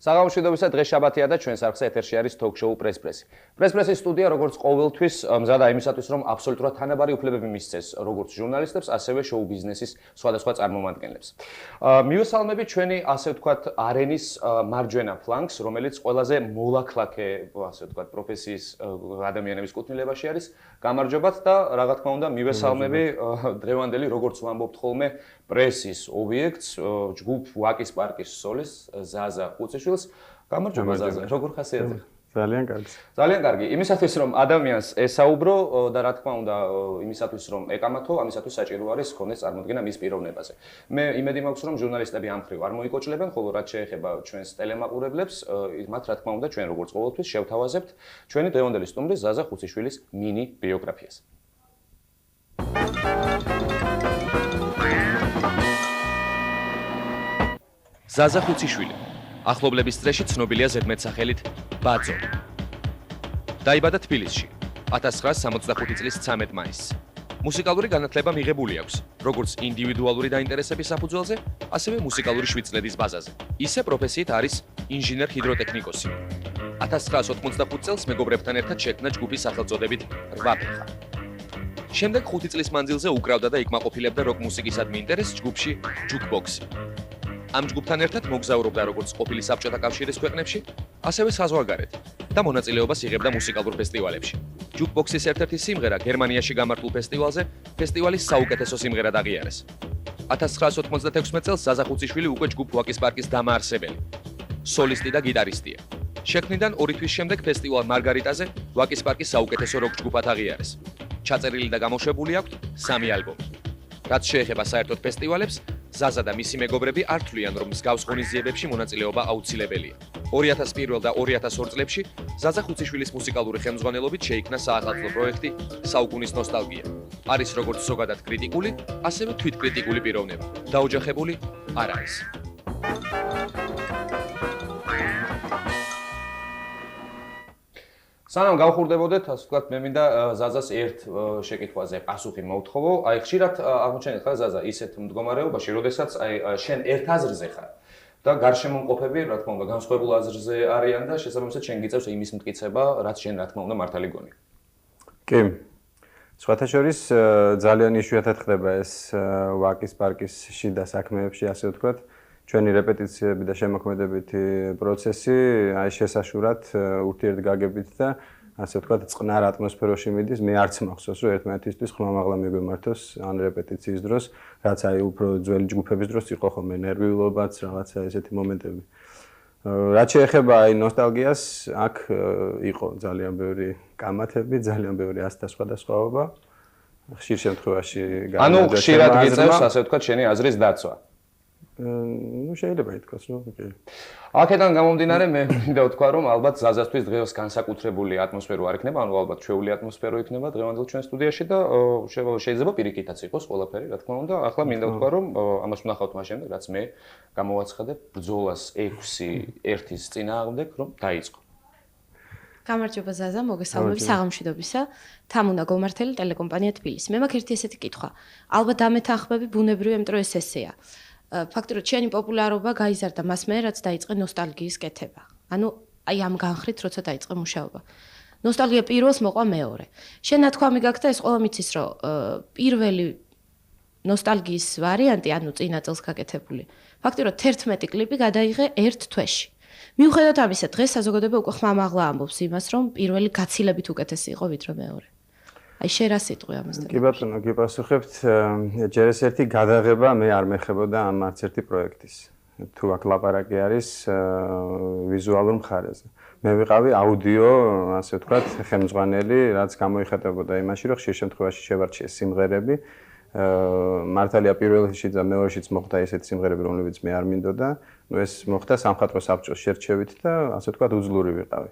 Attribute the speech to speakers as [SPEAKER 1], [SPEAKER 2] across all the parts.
[SPEAKER 1] საღამოშვიდობისა დღეს შაბათია და ჩვენს არხზე ეთერში არის თოქ-შოუ პრესპრესი. პრესპრესის სტუდია როგორც ყოველთვის მზადა იმისათვის, რომ აბსოლუტურად თანაბარი უფლებები მისცეს როგორც ჟურნალისტებს, ასევე შოუ ბიზნესის სხვადასხვა წარმომადგენლებს. მივესალმებით ჩვენი ასე ვთქვათ არენის მარჯვენა ფლანგს, რომელიც ყველაზე მოლაქლაქე ასე ვთქვათ პროფესიის ადამიანების კუთვნილებაში არის. გამარჯობათ და რა თქმა უნდა მივესალმები დღევანდელი როგორც ვამბობთ ხოლმე პრესის ობიექტს, ჯგუფ ვაკის პარკის სოლის ზაზა ხუციშვილს. გამარჯობა ზაზა, როგორ ხასიათი?
[SPEAKER 2] ძალიან კარგი.
[SPEAKER 1] ძალიან კარგი. იმისათვის რომ ადამიანს ესაუბრო და რა თქმა უნდა იმისათვის რომ ეკამათო, ამისათვის საჭირო არის ქონდეს წარმოდგენა მის პიროვნებაზე. მე იმედი მაქვს რომ ჟურნალისტები ამ ხრივ არ მოიკოჭლებენ, ხოლო რაც შეეხება ჩვენს ტელემაყურებლებს, მათ რა თქმა უნდა ჩვენ როგორც ყოველთვის შევთავაზებთ ჩვენი დღევანდელი სტუმრის ზაზა ხუციშვილის მინი ბიოგრაფიას. ზაზა ხუციშვილი ახლობლების წრეში ცნობილია ზედმეტსახელით ბაძო. დაიბადა თბილისში 1965 წლის 13 მაისს. მუსიკალური განათლება მიღებული აქვს, როგორც ინდივიდუალური დაინტერესების საფუძველზე, ასევე მუსიკალური შვიდწლედის ბაზაზე. ისე პროფესიით არის ინჟინერ ჰიდროტექნიკოსი. 1985 წელს მეგობრებთან ერთად შექმნა ჯგუფი სახელწოდებით რვაფეხა. შემდეგ 5 წლის მანძილზე უკრავდა და იკმაყოფილებდა როკ მუსიკისადმი ინტერესს ჯგუფში ჯუკბოქსი. ამ ჯგუფთან ერთად მოგზაურობდა როგორც ყოფილი საბჭოთა კავშირის ქვეყნებში, ასევე საზღვარგარეთ და მონაწილეობას იღებდა მუსიკალურ ფესტივალებში. ჯუკბოქსის ერთ-ერთი სიმღერა გერმანიაში გამართულ ფესტივალზე ფესტივალის საუკეთესო სიმღერად აღიარეს. 1996 წელს ზაზა ხუციშვილი უკვე ჯგუფ ვაკის პარკის დამაარსებელი, სოლისტი და გიტარისტია. შექმნიდან 2 თვის შემდეგ ფესტივალ მარგარიტაზე ვაკის პარკის საუკეთესო როკ ჯგუფად აღიარეს. ჩაწერილი და გამოშვებული აქვს 3 ალბომი. რაც შეეხება საერთოდ ფესტივალებს, ზაზა და მისი მეგობრები არ თვლიან, რომ მსგავს ღონისძიებებში მონაწილეობა აუცილებელია. 2001 და 2002 წლებში ზაზა ხუციშვილის მუსიკალური ხელმძღვანელობით შეიქმნა საახალწლო პროექტი საუკუნის ნოსტალგია. არის როგორც ზოგადად კრიტიკული, ასევე თვითკრიტიკული პიროვნება. დაოჯახებული არ არის. სანამ გავხურდებოდეთ, ასე ვთქვათ, მე მინდა ზაზას ერთ შეკითხვაზე პასუხი მოვთხოვო. აი, ხშირად აღმოჩენთ ხარ ზაზა ისეთ მდგომარეობაში, როდესაც აი შენ ერთ აზრზე ხარ და გარშემომყოფები, რა თქმა უნდა, განსხვავებულ აზრზე არიან და შესაბამისად შენ გიწევს იმის მტკიცება, რაც შენ რა თქმა უნდა მართალი გონია.
[SPEAKER 2] კი. სხვათა შორის ძალიან იშვიათად ხდება ეს ვაკის პარკის შიდა საქმეებში, ასე ვთქვათ. ჩვენი რეპეტიციები და შემოქმედებითი პროცესი აი შესაშურად ურთიერთგაგებით და ასე ვთქვათ წყნარ ატმოსფეროში მიდის. მე არც მახსოვს რომ ერთმანეთისთვის ხმამაღლა მიგვემართოს ან რეპეტიციის დროს, რაც აი უფრო ძველი ჯგუფების დროს იყო ხოლმე ნერვიულობაც, რაღაცა ესეთი მომენტები. რაც შეეხება აი ნოსტალგიას, აქ იყო ძალიან ბევრი კამათები, ძალიან ბევრი ასთა სხვადასხვაობა. ხშირ შემთხვევაში
[SPEAKER 1] ანუ ხშირად გიწევს ასე ვთქვათ შენი აზრის დაცვა.
[SPEAKER 2] ну შეიძლება ითქვას რომ კი.
[SPEAKER 1] აქედან გამომდინარე მე მინდა ვთქვა რომ ალბათ ზაზასთვის დღეს განსაკუთრებული ატმოსფერო არ იქნება, ანუ ალბათ ჩვეული ატმოსფერო იქნება დღევანდელ ჩვენ სტუდიაში და შეიძლება პირიქითაც იყოს ყველაფერი, რა თქმა უნდა. ახლა მინდა ვთქვა რომ ამას ვნახავთ მას შემდეგ, რაც მე გამოვაცხადებ ბრძოლას 6-1-ის წინააღმდეგ, რომ დაიწყო.
[SPEAKER 3] გამარჯობა ზაზა, მოგესალმები საღამოშვიდობისა. თამუნა გომართელი ტელეკომპანია თბილისი. მე მაქვს ერთი ესეთი კითხვა. ალბათ დამეთანხმები ბუნებრივი, იმიტომ რომ ეს ესეა. ფაქტობრივად შენი პოპულარობა გაიზარდა მას მერე, რაც დაიწყე ნოსტალგიის კეთება. ანუ აი ამ განხრით, როცა დაიწყე მუშაობა. ნოსტალგია პირველს მოყვა მეორე. შენ ნათქვამი გაქვს და ეს ყველა მიცის, რომ პირველი ნოსტალგიის ვარიანტი, ანუ წინა წელს გაკეთებული, ფაქტობრივად 11 კლიპი გადაიღე ერთ თვეში. მიუხედავად ამისა, დღეს საზოგადოება უკვე ხმამაღლა ამბობს იმას, რომ პირველი გაცილებით უკეთესი იყო ვიდრე მეორე. აი შენ რა სიტყვი ამასთან?
[SPEAKER 2] კი ბატონო, გიპასუხებთ, ჯერ ეს ერთი გადაღება მე არ მეხებოდა ამ არც ერთი პროექტის. თუ აქ ლაპარაკი არის ვიზუალურ მხარეზე. მე ვიყავი აუდიო, ასე ვთქვათ, ხელმძღვანელი, რაც გამოიხატებოდა იმაში, რომ ხშირ შემთხვევაში შევარჩიე სიმღერები. მართალია პირველში და მეორეშიც მოხდა ესეთი სიმღერები, რომლებიც მე არ მინდოდა. ნუ ეს მოხდა სამხატვრო საბჭოს შერჩევით და ასე ვთქვათ, უძლური ვიყავი.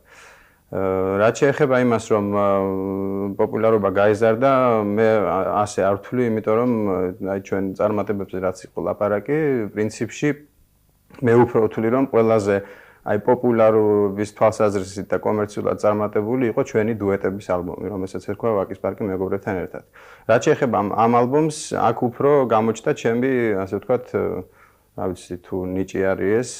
[SPEAKER 2] რაც შეეხება იმას, რომ პოპულარობა გაიზარდა, მე ასე არ ვთვლი, იმიტომ რომ აი ჩვენ წარმატებებზე რაც იყო ლაპარაკი, პრინციპში მე უფრო ვთვლი, რომ ყველაზე აი პოპულარობის თვალსაზრისით და კომერციულად წარმატებული იყო ჩვენი დუეტების ალბომი, რომელსაც ერქვა ვაკის პარკი მეგობრებთან ერთად. რაც შეეხება ამ ალბომს, აქ უფრო გამოჩნდა ჩემი, ასე ვთქვათ, რა ვიცი თუ ნიჭი არის ეს,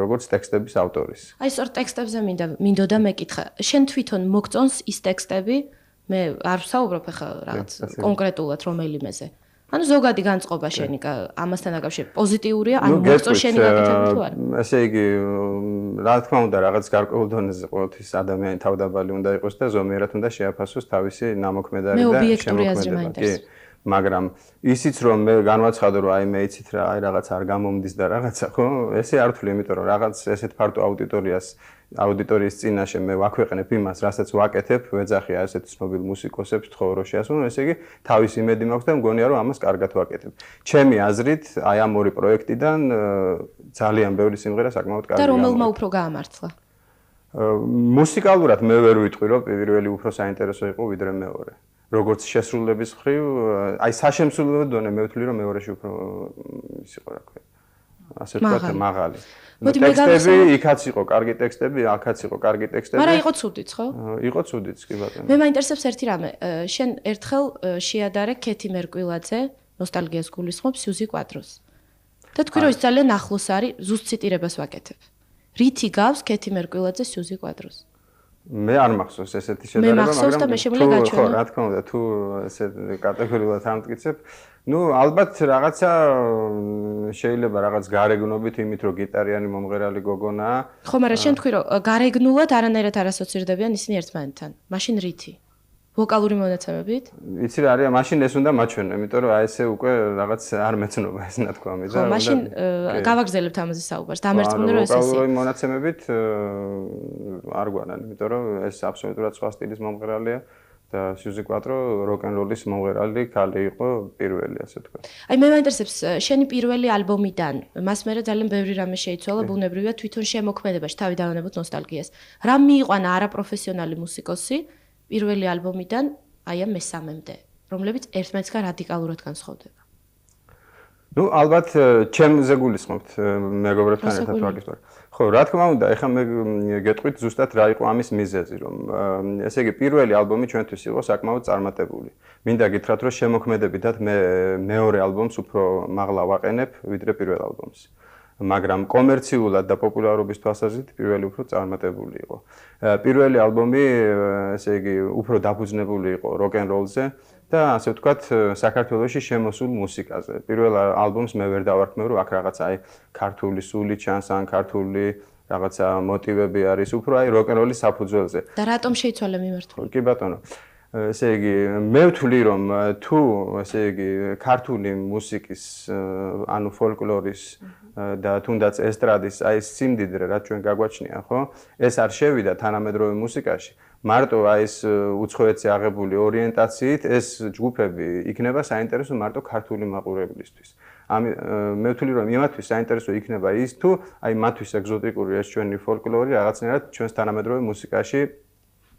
[SPEAKER 2] როგორც ტექსტების ავტორის.
[SPEAKER 3] აი სწორ ტექსტებზე მინდოდა მეკითხა. შენ თვითონ მოგწონს ის ტექსტები? მე არ ვსაუბრობ ახლა რაღაც კონკრეტულად რომელიმეზე. ანუ ზოგადი განწყობა შენი ამასთან დაკავშირებით პოზიტიურია, ანუ მოგწონს შენი გაკეთება თუ არა?
[SPEAKER 2] ესე იგი, რა თქმა უნდა, რაღაც გარკვეულ დონეზე ყოველთვის ადამიანი თავდაბალი უნდა იყოს და ზომიერად უნდა შეაფასოს თავისი ნამოქმედარი და შემოქმედება. მაგრამ ისიც რომ მე განვაცხადო რომ აი მე იცით რა აი რაღაც არ გამომდის და რაღაცა ხო ესე არ ვთვლი იმიტომ რომ რაღაც ესეთ ფართო აუდიტორიის წინაშე მე ვაქვეყნებ იმას რასაც ვაკეთებ ვეძახი აი ესეთ ცნობილ მუსიკოსებს თხოვრო შეასრულონ ესე იგი თავის იმედი მაქვს და მგონია რომ ამას კარგად ვაკეთებ ჩემი აზრით აი ამ ორი პროექტიდან ძალიან ბევრი სიმღერა საკმაოდ კარგია
[SPEAKER 3] და რომელმა უფრო გაამართლა
[SPEAKER 2] მუსიკალურად მე ვერ ვიტყვი რომ პირველი უფრო საინტერესო იყო ვიდრე მეორე როგორც შესრულების ხრივ, აი საშემსრულებლო დონე მე ვთვლი რომ მეორეში უფრო ის იყო რა ქვია. ასე ვთქვათ მაღალი. ტექსტები იქაც იყო კარგი ტექსტები, აქაც იყო კარგი ტექსტები.
[SPEAKER 3] მაგრამ იყო ცუდიც, ხო?
[SPEAKER 2] იყო ცუდიც, კი ბატონო.
[SPEAKER 3] მე მაინტერესებს ერთი რამე. შენ ერთხელ შეადარე ქეთი მერკვილაძე, ნოსტალგიას გულისხმობს სიუზი კვადროს. და თქვი რომ ის ძალიან ახლოს არის, ზუსტ ციტირებას ვაკეთებ. რითი გავს ქეთი მერკვილაძე სიუზი კვადროს?
[SPEAKER 2] მე არ მახსოვს ესეთი შედარება,
[SPEAKER 3] მაგრამ
[SPEAKER 2] ხო, რა თქმა უნდა, თუ ესე კატეგორიულად ამტკიცებ, ну, ალბათ რაღაცა შეიძლება რაღაც გარეგნობით იმით, რომ გიტარიანი მომღერალი გოგონაა.
[SPEAKER 3] ხო, მაგრამ შენ თქვი რომ გარეგნულად არანაირად არ ასოცირდებიან ისინი ერთმანეთთან. მაშინ რითი? ვოკალური მონაცემებით?
[SPEAKER 2] იცი რა არის, მაშინ ეს უნდა მაჩვენო, იმიტომ რომ აი ესე უკვე რაღაც არ მეცნობა ეს ნათქვამი და
[SPEAKER 3] ხო, მაშინ გავაგრძელებთ ამაზე საუბარს. დამერწმუნე რომ ეს ისე.
[SPEAKER 2] ვოკალური მონაცემებით არ გვანან, იმიტომ რომ ეს აბსოლუტურად სხვა სტილის მომღერალია და სიუზი კვატრო როკ-ენ-როლის მომღერალი ქალი იყო პირველი, ასე ვთქვათ.
[SPEAKER 3] აი მე მაინტერესებს შენი პირველი ალბომიდან, მას მერე ძალიან ბევრი რამე შეიცვალა, ბუნებრივია თვითონ შემოქმედებაში, თავი დავანებოთ ნოსტალგიას. რა მიიყვანა არაპროფესიონალი მუსიკოსი პირველი ალბომიდან აი ამ მესამემდე, რომლებიც ერთმანეთსგან რადიკალურად განსხვავდება.
[SPEAKER 2] ну, ალბათ ჩემზე გულისხმობთ მეგობრებთან ერთად ვაკეთებ. ხო, რა თქმა უნდა, ეხლა მე გეტყვით ზუსტად რა იყო ამის მიზეზი, რომ ესე იგი პირველი ალბომი ჩვენთვის იყო საკმაოდ წარმატებული. მინდა გითხრათ, რომ შემოქმედებითად მე მეორე ალბომს უფრო მაღლა ვაყენებ ვიდრე პირველ ალბომს. მაგრამ კომერციულად და პოპულარობის თვალსაზრისით პირველი უფრო წარმატებული იყო. პირველი ალბომი, ესე იგი, უფრო დაფუძნებული იყო როკ-ენ-როლზე და ასე ვთქვათ, საქართველოში შემოსულ მუსიკაზე. პირველ ალბომს მე ვერ დავარქმევ, რომ აქ რაღაცა აი ქართული სული ჩანს, ან ქართული რაღაცა მოტივები არის, უფრო აი როკ-ენ-როლის საფუძველზე.
[SPEAKER 3] და რატომ შეიცვალა მიმართულება?
[SPEAKER 2] კი ბატონო. ესე იგი, მე ვთვლი რომ თუ ესე იგი ქართული მუსიკის, ანუ ფოლკლორის და თუნდაც ესტრადის აი სიმდიდრე რაც ჩვენ გაგვაჩნია, ხო? ეს არ შევიდა თანამედროვე მუსიკაში. მარტო აი ეს უცხოეთზე აღებული ორიენტაციით ეს ჯგუფები იქნება საინტერესო მარტო ქართული მაყურებლისთვის. მე ვთვლი რომ იმათთვის საინტერესო იქნება ის თუ აი მათთვის ეგზოტიკური ეს ჩვენი ფოლკლორი რაღაცნაირად ჩვენს თანამედროვე მუსიკაში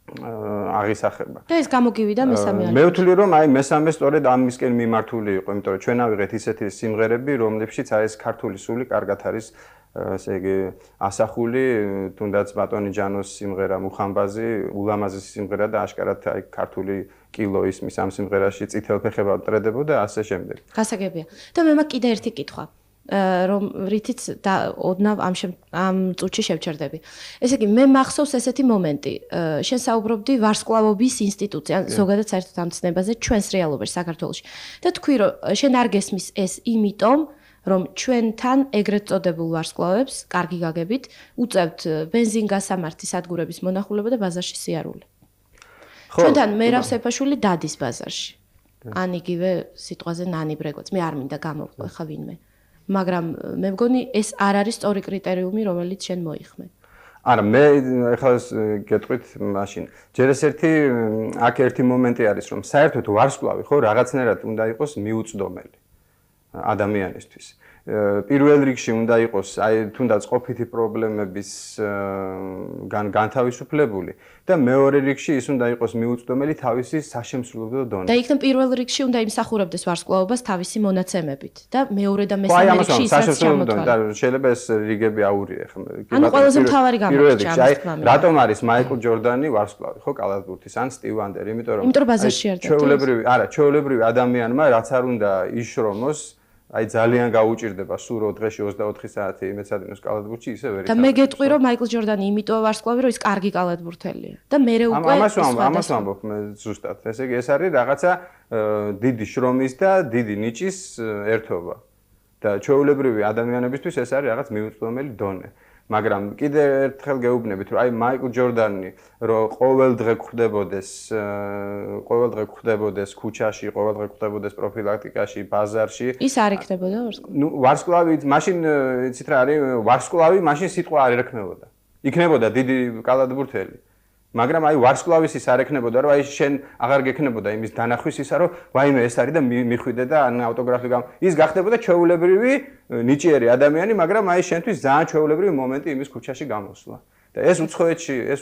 [SPEAKER 2] აღისახება.
[SPEAKER 3] და ეს გამოგივიდა მესამე ალბომში.
[SPEAKER 2] მე ვთვლი რომ აი მესამე სწორედ ამისკენ მიმართული იყო, იმიტომ რომ ჩვენ ავიღეთ ისეთი სიმღერები, რომლებშიც აი ეს ქართული სული კარგად არის ესე იგი ასახული, თუნდაც ბატონი ჯანოს სიმღერა მუხამბაზი, ულამაზესი სიმღერა და აშკარად აი ქართული კილო ისმის ამ სიმღერაში წითელფეხება ტრედებოდა და ასე შემდეგ.
[SPEAKER 3] გასაგებია. და მე მაქვს კიდე ერთი კითხვა. რომ რითიც და ოდნავ ამ წუთში შევჩერდები. ესე იგი, მე მახსოვს ესეთი მომენტი. შენ საუბრობდი ვარსკვლავობის ინსტიტუტზე, ან ზოგადად საერთოდ ამ ცნებაზე ჩვენს რეალობაში საქართველოში. და თქვი, რომ შენ არ გესმის ეს იმიტომ, რომ ჩვენთან ეგრეთ წოდებულ ვარსკვლავებს, კარგი გაგებით, უწევთ ბენზინგასამართი სადგურების მონახულება და ბაზარში სიარული. ჩვენთან მერაბ სეფაშვილი დადის ბაზარში. ან იგივე სიტყვაზე ნანი ბრეგვაც. მე არ მინდა გამოვყო ხა ვინმე. მაგრამ მე მგონი ეს არ არის სწორი კრიტერიუმი, რომელიც შენ მოიხმე.
[SPEAKER 2] არა, მე ეხლა გეტყვით მაშინ. ჯერ აქ ერთი მომენტი არის, რომ საერთოდ ვარსკვლავი ხო რაღაცნაირად უნდა იყოს მიუწვდომელი ადამიანისთვის. პირველ რიგში უნდა იყოს აი თუნდაც ყოფითი პრობლემების განთავისუფლებული და მეორე რიგში ის უნდა იყოს მიუწვდომელი თავისი საშემსრულებლო დონით.
[SPEAKER 3] და იქნებ პირველ რიგში უნდა იმსახურებდეს ვარსკვლავობას თავისი მონაცემებით და მეორე და მესამე რიგში ისაც
[SPEAKER 2] და შეიძლება ეს რიგები აურია ხომ.
[SPEAKER 3] ანუ ყველაზე მთავარი გამოჩნდა
[SPEAKER 2] აი რატომ არის მაიკლ ჯორდანი ვარსკვლავი ხო კალათბურთის ან სტივ ვანდერი იმიტომ
[SPEAKER 3] რომ ბაზარში არ
[SPEAKER 2] დადის ჩვეულებრივი ადამიანმა რაც არ უნდა იშრომოს აი ძალიან გაუჭირდება სულ დღეში 24 საათი იმეცადინოს კალათბურთში ისე ვერ
[SPEAKER 3] და მე გეტყვი რომ მაიკლ ჯორდანი იმიტომ ვარსკვლავი რომ ის კარგი კალათბურთელია და მე უკვე
[SPEAKER 2] ამას ვამბობ მე ზუსტად ესე იგი ეს არის რაღაცა დიდი შრომის და დიდი ნიჭის ერთობა და ჩვეულებრივი ადამიანებისთვის ეს არის რაღაც მიუწვდომელი დონე მაგრამ კიდე ერთხელ გეუბნებით რომ აი მაიკლ ჯორდანი რომ ყოველ დღე გვხვდებოდეს ქუჩაში, ყოველ დღე გვხვდებოდეს პროფილაქტიკაში, ბაზარში.
[SPEAKER 3] ის არ იქნებოდა ვარსკვლავი.
[SPEAKER 2] ნუ ვარსკვლავი, მაშინ იცით რა არის, ვარსკვლავი მაშინ სიტყვა არ ეკნებოდა. იქნებოდა დიდი კალათბურთელი. მაგრამ აი ვარსკვლავის ის არ ეკნებოდა, რომ აი შენ აღარ გეკნებოდა იმის დანახვის ისა, რომ ვაიმე ეს არის და მიხვიდე და ან ავტოგრაფი ის გახდებოდა ჩვეულებრივი ნიჭიერი ადამიანი, მაგრამ აი შენთვის ძალიან ჩვეულებრივი მომენტი იმის ქუჩაში გამოსვლა. და ეს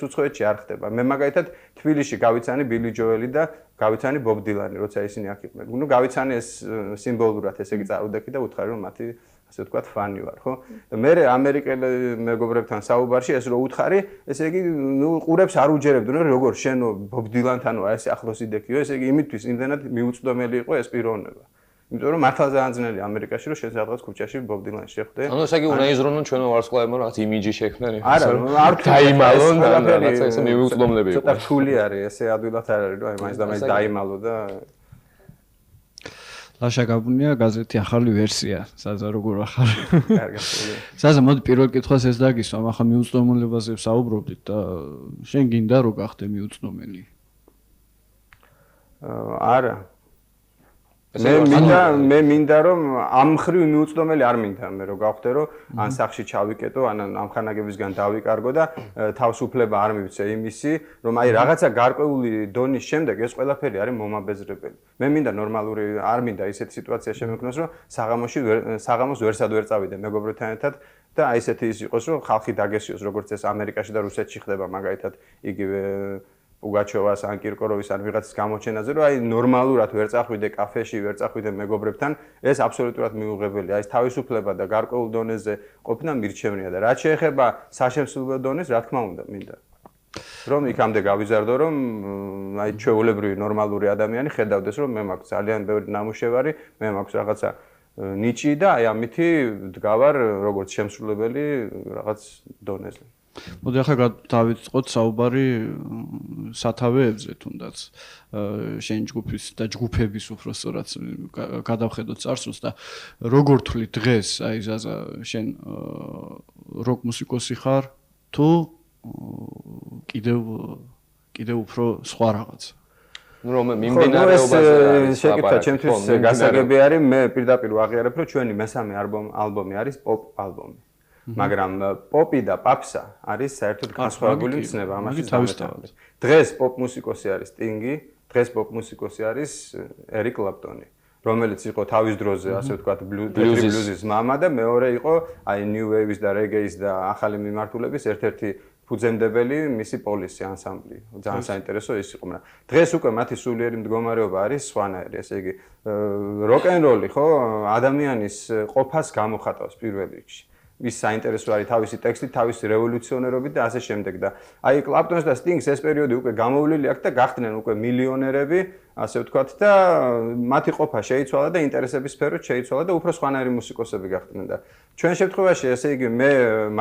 [SPEAKER 2] უცხოეთში არ ხდება. მე მაგალითად თბილისში გავიცანი ბილი ჯოელი და გავიცანი ბობ დილანი, როცა ისინი აქ იყვნენ. ნუ გავიცანი ეს სიმბოლურად ესე იგი წარუდექი და უთხარი რომ მათი ასე ვთქვათ ფანი ვარ, ხო? და მე ამერიკელ მეგობრებთან საუბარში ეს რო უთხარი, ესე იგი ნუ ყურებს არ უჯერებდნენ, როგორ შენო ბობ დილანთანო ეს ახლოს იდექიო, ესე იგი იმისთვის იმდენად მიუწვდომელი იყო ეს პიროვნება. იმიტომ რომ მართლა ძალიან ძნელია ამერიკაში რომ შენ სადღაც ქუჩაში ბობ დილანს შეხვდე.
[SPEAKER 4] ანუ ესე იგი უნდა იზრუნონ ჩვენო ვარსკვლავებმა რაღაც იმიჯი შექმნან.
[SPEAKER 2] არ
[SPEAKER 4] დაიმალონ და რაღაცა ესე მიუწვდომლები იყო.
[SPEAKER 2] ცოტა რთული არის, ესე ადვილად არ არის რომ აი მაინც და მაინც დაიმალო და
[SPEAKER 5] ლაშა გაბუნია გაზეთი ახალი ვერსია, საზა როგორ ახარ.
[SPEAKER 2] კარგად.
[SPEAKER 5] საზა მოდი პირველ კითხვას ეს დაგისვამ, ახლა მიუწვდომელებაზე ვსაუბრობდით და შენ გინდა რომ გახდე მიუწვდომელი?
[SPEAKER 2] არა. მე მინდა რომ ამ ხრივ მიუწვდომელი არ მინდა მე რომ გავხდე რომ ან სახში ჩავიკეტო ან ამხანაგებისგან დავიკარგო და თავისუფლება არ მივცე იმისი რომ აი რაღაცა გარკვეული დონის შემდეგ ეს ყველაფერი არის მომაბეზრებელი. მე მინდა ნორმალური არ მინდა ისეთი სიტუაცია შემექმნას რომ საღამოს ვერსად ვერ წავიდე მეგობრებთან ერთად და აი ესეთი ის იყოს რომ ხალხი დაგესიოს როგორც ეს ამერიკაში და რუსეთში ხდება მაგალითად იგივე უგაჩოვას ან კირკოროვის ან ვიღაცის გამოჩენაზე რომ აი ნორმალურად ვერ წახვიდე კაფეში, ვერ წახვიდე მეგობრებთან, ეს აბსოლუტურად მიუღებელია. აი თავისუფლება და გარკვეულ დონეზე ყოფნა მირჩევნია და რაც შეეხება საშემსრულებლო დონეს, რა თქმა უნდა, მინდა. რომ იქამდე გავიზარდო, რომ აი ჩვეულებრივი ნორმალური ადამიანი ხედავდეს, რომ მე მაქვს ძალიან ბევრი ნამუშევარი, მე მაქვს რაღაცა ნიჭი და აი ამითი დგავარ როგორც შემსრულებელი რაღაც დონეზე.
[SPEAKER 5] მოდი ახლა დავიწყოთ საუბარი სათავეებზე თუნდაც შენ ჯგუფის და ჯგუფების უფრო სწორად გადავხედოთ წარსულს და როგორ თვლი დღეს აი ზაზა შენ როკ მუსიკოსი ხარ თუ კიდევ უფრო სხვა რაღაც
[SPEAKER 4] რომ მიმდინარეობაზე
[SPEAKER 2] შეკითხა ჩემთვის გასაგები არის მე პირდაპირ ვაღიარებ რომ ჩვენი მესამე ალბომი არის პოპ ალბომი მაგრამ პოპი და პაპსა არის საერთოდ განსხვავებული მცნება ამაში დავესწავლეთ. დღეს პოპ მუსიკოსი არის სტინგი, დღეს პოპ მუსიკოსი არის ერიკ კლაპტონი, რომელიც იყო თავის დროზე, ასე ვთქვათ, ბლუზის მამა და მეორე იყო აი ნიუ ვეივის და რეგეის და ახალი მიმართულების ერთ-ერთი ფუძემდებელი მისი პოლისი ანსამბლი. ძალიან საინტერესო ის იყო, მაგრამ დღეს უკვე მათი სულიერი მდგომარეობა არის სხვანაირი, ესე იგი როკ-ენ-როლი ხო ადამიანის ყოფას გამოხატავს პირველ რიგში. ის საინტერესო არის თავისი ტექსტით, თავისი რევოლუციონერობით და ასე შემდეგ და აი კლაპტონს და სტინგს ეს პერიოდი უკვე გამოვლილი აქვს და გახდნენ უკვე მილიონერები, ასე ვთქვათ და მათი ყოფა შეიცვალა და ინტერესების სფეროც შეიცვალა და უფრო სხვანაირი მუსიკოსები გახდნენ და ჩვენ შემთხვევაში ესე იგი მე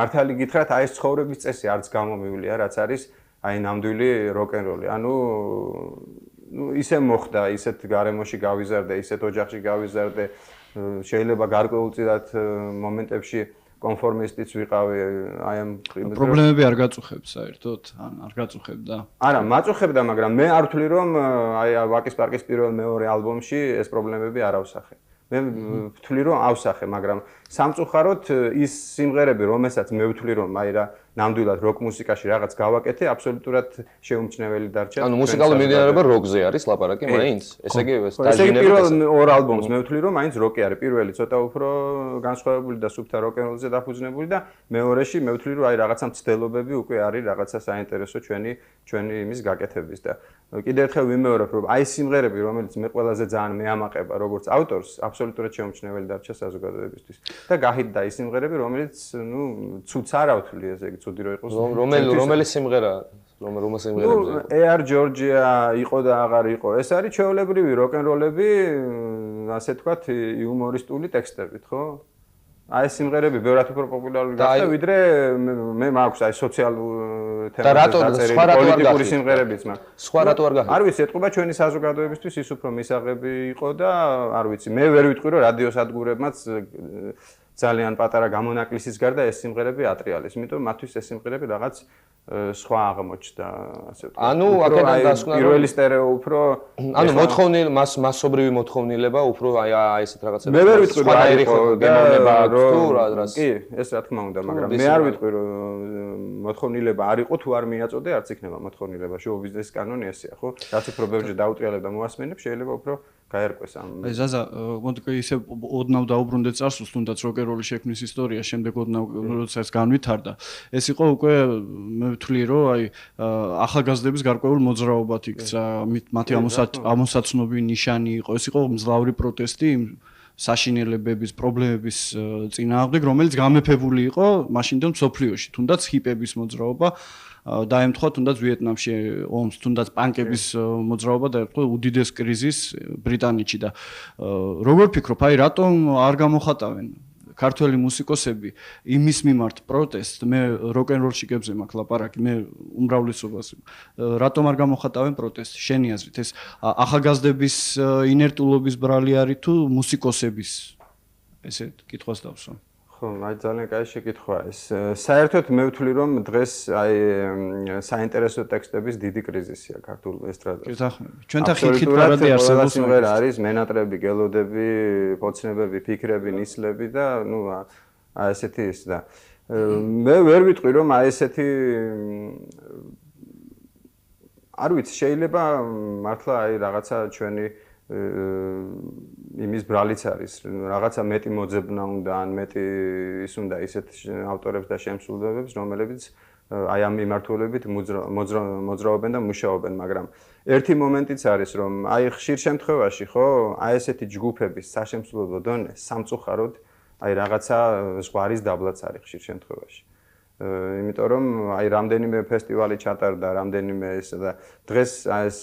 [SPEAKER 2] მართალი გითხრათ აი ეს ცხოვრების წესი არც გამომივლია, რაც არის აი ნამდვილი როკ-ენ-როლი. ანუ ისე მოხდა, ისეთ გარემოში გავიზარდე, ისეთ ოჯახში გავიზარდე, შეიძლება გარკვეულწილად მომენტებში კონფორმისტიც ვიყავი აი ამ
[SPEAKER 5] პრობლემები არ გაწუხებს საერთოდ ან არ გაწუხებდა?
[SPEAKER 2] არა, მაწუხებდა, მაგრამ მე არ ვთვლი რომ აი ვაკის პარკის პირველ მეორე ალბომში ეს პრობლემები არ ავსახე. მე ვთვლი რომ ავსახე, მაგრამ სამწუხაროდ ის სიმღერები, რომელსაც მე ვთვლი რომ აი რა ნამდვილად როკ მუსიკაში რაღაც გავაკეთე, აბსოლუტურად შეუმჩნეველი დარჩა.
[SPEAKER 4] ანუ მუსიკალური მიმდინარეობა როკზე არის ლაპარაკი მაინც? ესე იგი
[SPEAKER 2] დაჟინებით პირველ ორ ალბომს მე ვთვლი რომ მაინც როკი არის. პირველი ცოტა უფრო განსხვავებული და სუფთა როკ-ენ-როლზე დაფუძნებული და მეორეში მე ვთვლი რომ აი რაღაცა მცდელობები უკვე არის რაღაცა საინტერესო ჩვენი იმის გაკეთების და კიდევ ერთხელ ვიმეორებ რომ აი სიმღერები რომელიც მე ყველაზე ძალიან მეამაყება როგორც ავტორს აბსოლუტურად შეუმჩნეველი დარჩა საზოგადოებისთვის და გაჰიტდა ის სიმღერები რომელიც ნუ ცუც არ ავთვლი ესე იგი ცუდი რო იყოს
[SPEAKER 4] რომელი სიმღერა რომელ სიმღერებზე
[SPEAKER 2] AR Georgia იყო და აღარ იყო ეს არის ჩვეულებრივი როკ-ენ-როლები ასე თქვათ იუმორისტული ტექსტებით ხო აი ეს სიმღერები ბევრად უფრო პოპულარული გახდა ვიდრე მე მაქვს აი სოციალურ თემებზე პოლიტიკური სიმღერებიც მაქვს
[SPEAKER 4] სხვა რატო არ გახდა
[SPEAKER 2] არ ვიცი ეთყობა ჩვენი საზოგადოებისთვის ის უფრო მისაღები იყო და არ ვიცი მე ვერ ვიტყვი რომ რადიო სადგურებმაც ძალიან პატარა გამონაკლისის გარდა ეს სიმღერები ატრიალეს იმიტომ მათთვის ეს სიმღერები რაღაც სხვა აღმოჩნდა ასე ვთქვათ.
[SPEAKER 4] ანუ აქედან დასკვნა
[SPEAKER 2] პირველი სტერეო უფრო
[SPEAKER 4] ანუ მოთხოვნილ მასობრივი მოთხოვნილება უფრო აი ესეთ რაღაცები.
[SPEAKER 2] მე ვერ ვიტყვი რომ აი
[SPEAKER 4] გემოვნება აქვს თუ რას.
[SPEAKER 2] კი, ეს რა თქმა უნდა, მაგრამ მე არ ვიტყვი რომ მოთხოვნილება არ იყო თუ არ მიაწოდე, არც იქნება მოთხოვნილება. შოუ ბიზნესის კანონი ესეა, ხო? რაც უფრო ბევრჯერ დაუტრიალებ და მოასმენებ, შეიძლება უფრო გაერკვეს ამ.
[SPEAKER 5] აი ზაზა, მოდი ისე ოდნავ დაუბრუნდეთ წარსულს, თუნდაც როკ-ენ-როლის შექმნის ისტორია, შემდეგ ოდნავ როცა ეს განვითარდა. ეს იყო უკვე მე ვთვლი რომ აი ახალგაზრდების გარკვეულ მოძრაობად იქცა, მათი ამოსაცნობი ნიშანი იყო. ეს იყო მძლავრი პროტესტი საშინელებების პრობლემების წინააღმდეგ, რომელიც გამეფებული იყო მაშინდელ მსოფლიოში, თუნდაც ჰიპების მოძრაობა დაემთხვა თუნდაც ვიეტნამში ომს, თუნდაც პანკების მოძრაობა დაემთხვა უდიდეს კრიზისს ბრიტანეთში და როგორ ფიქრობ, აი რატომ არ გამოხატავენ ქართველი მუსიკოსები იმის მიმართ პროტესტს, მე როკ-ენ-როლში გებზე მაქვს ლაპარაკი, მე უმრავლესობას რატომ არ გამოხატავენ პროტესტს? შენი აზრით ეს ახალგაზრდების ინერტულობის ბრალი არის თუ მუსიკოსების? ესე კითხვას დავსვა.
[SPEAKER 2] ხო, აი ძალიან კაი შეკითხვაა ეს. საერთოდ მე ვთვლი რომ დღეს აი საინტერესო ტექსტების დიდი კრიზისია ქართულ ესტრადაზე.
[SPEAKER 5] ჩვენთან ხილ-ხილ პარადი არსებობს.
[SPEAKER 2] სიმღერა არის მენატრები, გელოდები, ფოცნებები, ფიქრები, ნისლები და ნუ აი ესეთი ის და მე ვერ ვიტყვი რომ აი ესეთი არ ვიცი შეიძლება მართლა აი რაღაცა ჩვენი იმის ბრალიც არის რაღაცა მეტი მოძებნა უნდა ან მეტი ის უნდა ისეთ ავტორებს და შემსრულებელებს რომელებიც აი ამ მიმართულებით მოძრაობენ და მუშაობენ მაგრამ ერთი მომენტიც არის რომ აი ხშირ შემთხვევაში ხო აი ესეთი ჯგუფების საშემსრულებლო დონე სამწუხაროდ აი რაღაცა ზღვარის დაბლაც არის ხშირ შემთხვევაში იმიტომ რომ აი რამდენიმე ფესტივალი ჩატარდა, რამდენიმე ეს და დღეს ეს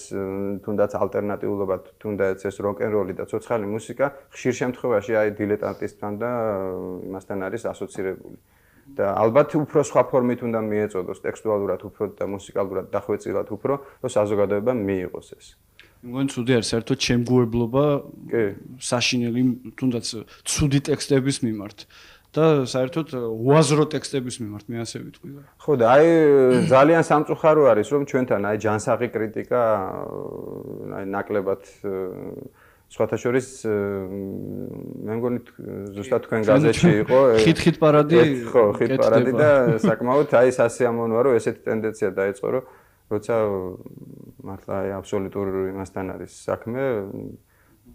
[SPEAKER 2] თუნდაც ალტერნატიულობა, თუნდაც ეს როკ-ენ-როლი და ცოცხალი მუსიკა ხშირ შემთხვევაში აი დილეტანტიზმთან და იმასთან არის ასოცირებული. და ალბათ უფრო სხვა ფორმით უნდა მიეწოდოს ტექსტუალურად უფრო და მუსიკალურად დახვეწილად უფრო, რომ საზოგადოებამ მიიღოს ეს.
[SPEAKER 5] მგონი ცუდი არის საერთოდ შემგუებლობა საშინელი თუნდაც ცუდი ტექსტების მიმართ. და საერთოდ უაზრო ტექსტების მიმართ მე ასე ვიტყვი.
[SPEAKER 2] ხო და აი ძალიან სამწუხარო არის რომ ჩვენთან აი ჯანსაღი კრიტიკა აი ნაკლებად სხვათა შორის მე მგონი ზუსტად თქვენ გაზეთში იყო
[SPEAKER 5] ხით პარადი
[SPEAKER 2] ხო ხით პარადი და საკმაოდ აი სასიამოვნოა რომ ესეთი ტენდენცია დაიწყო რომ როცა მართლა აი აბსოლუტურ იმასთან არის საქმე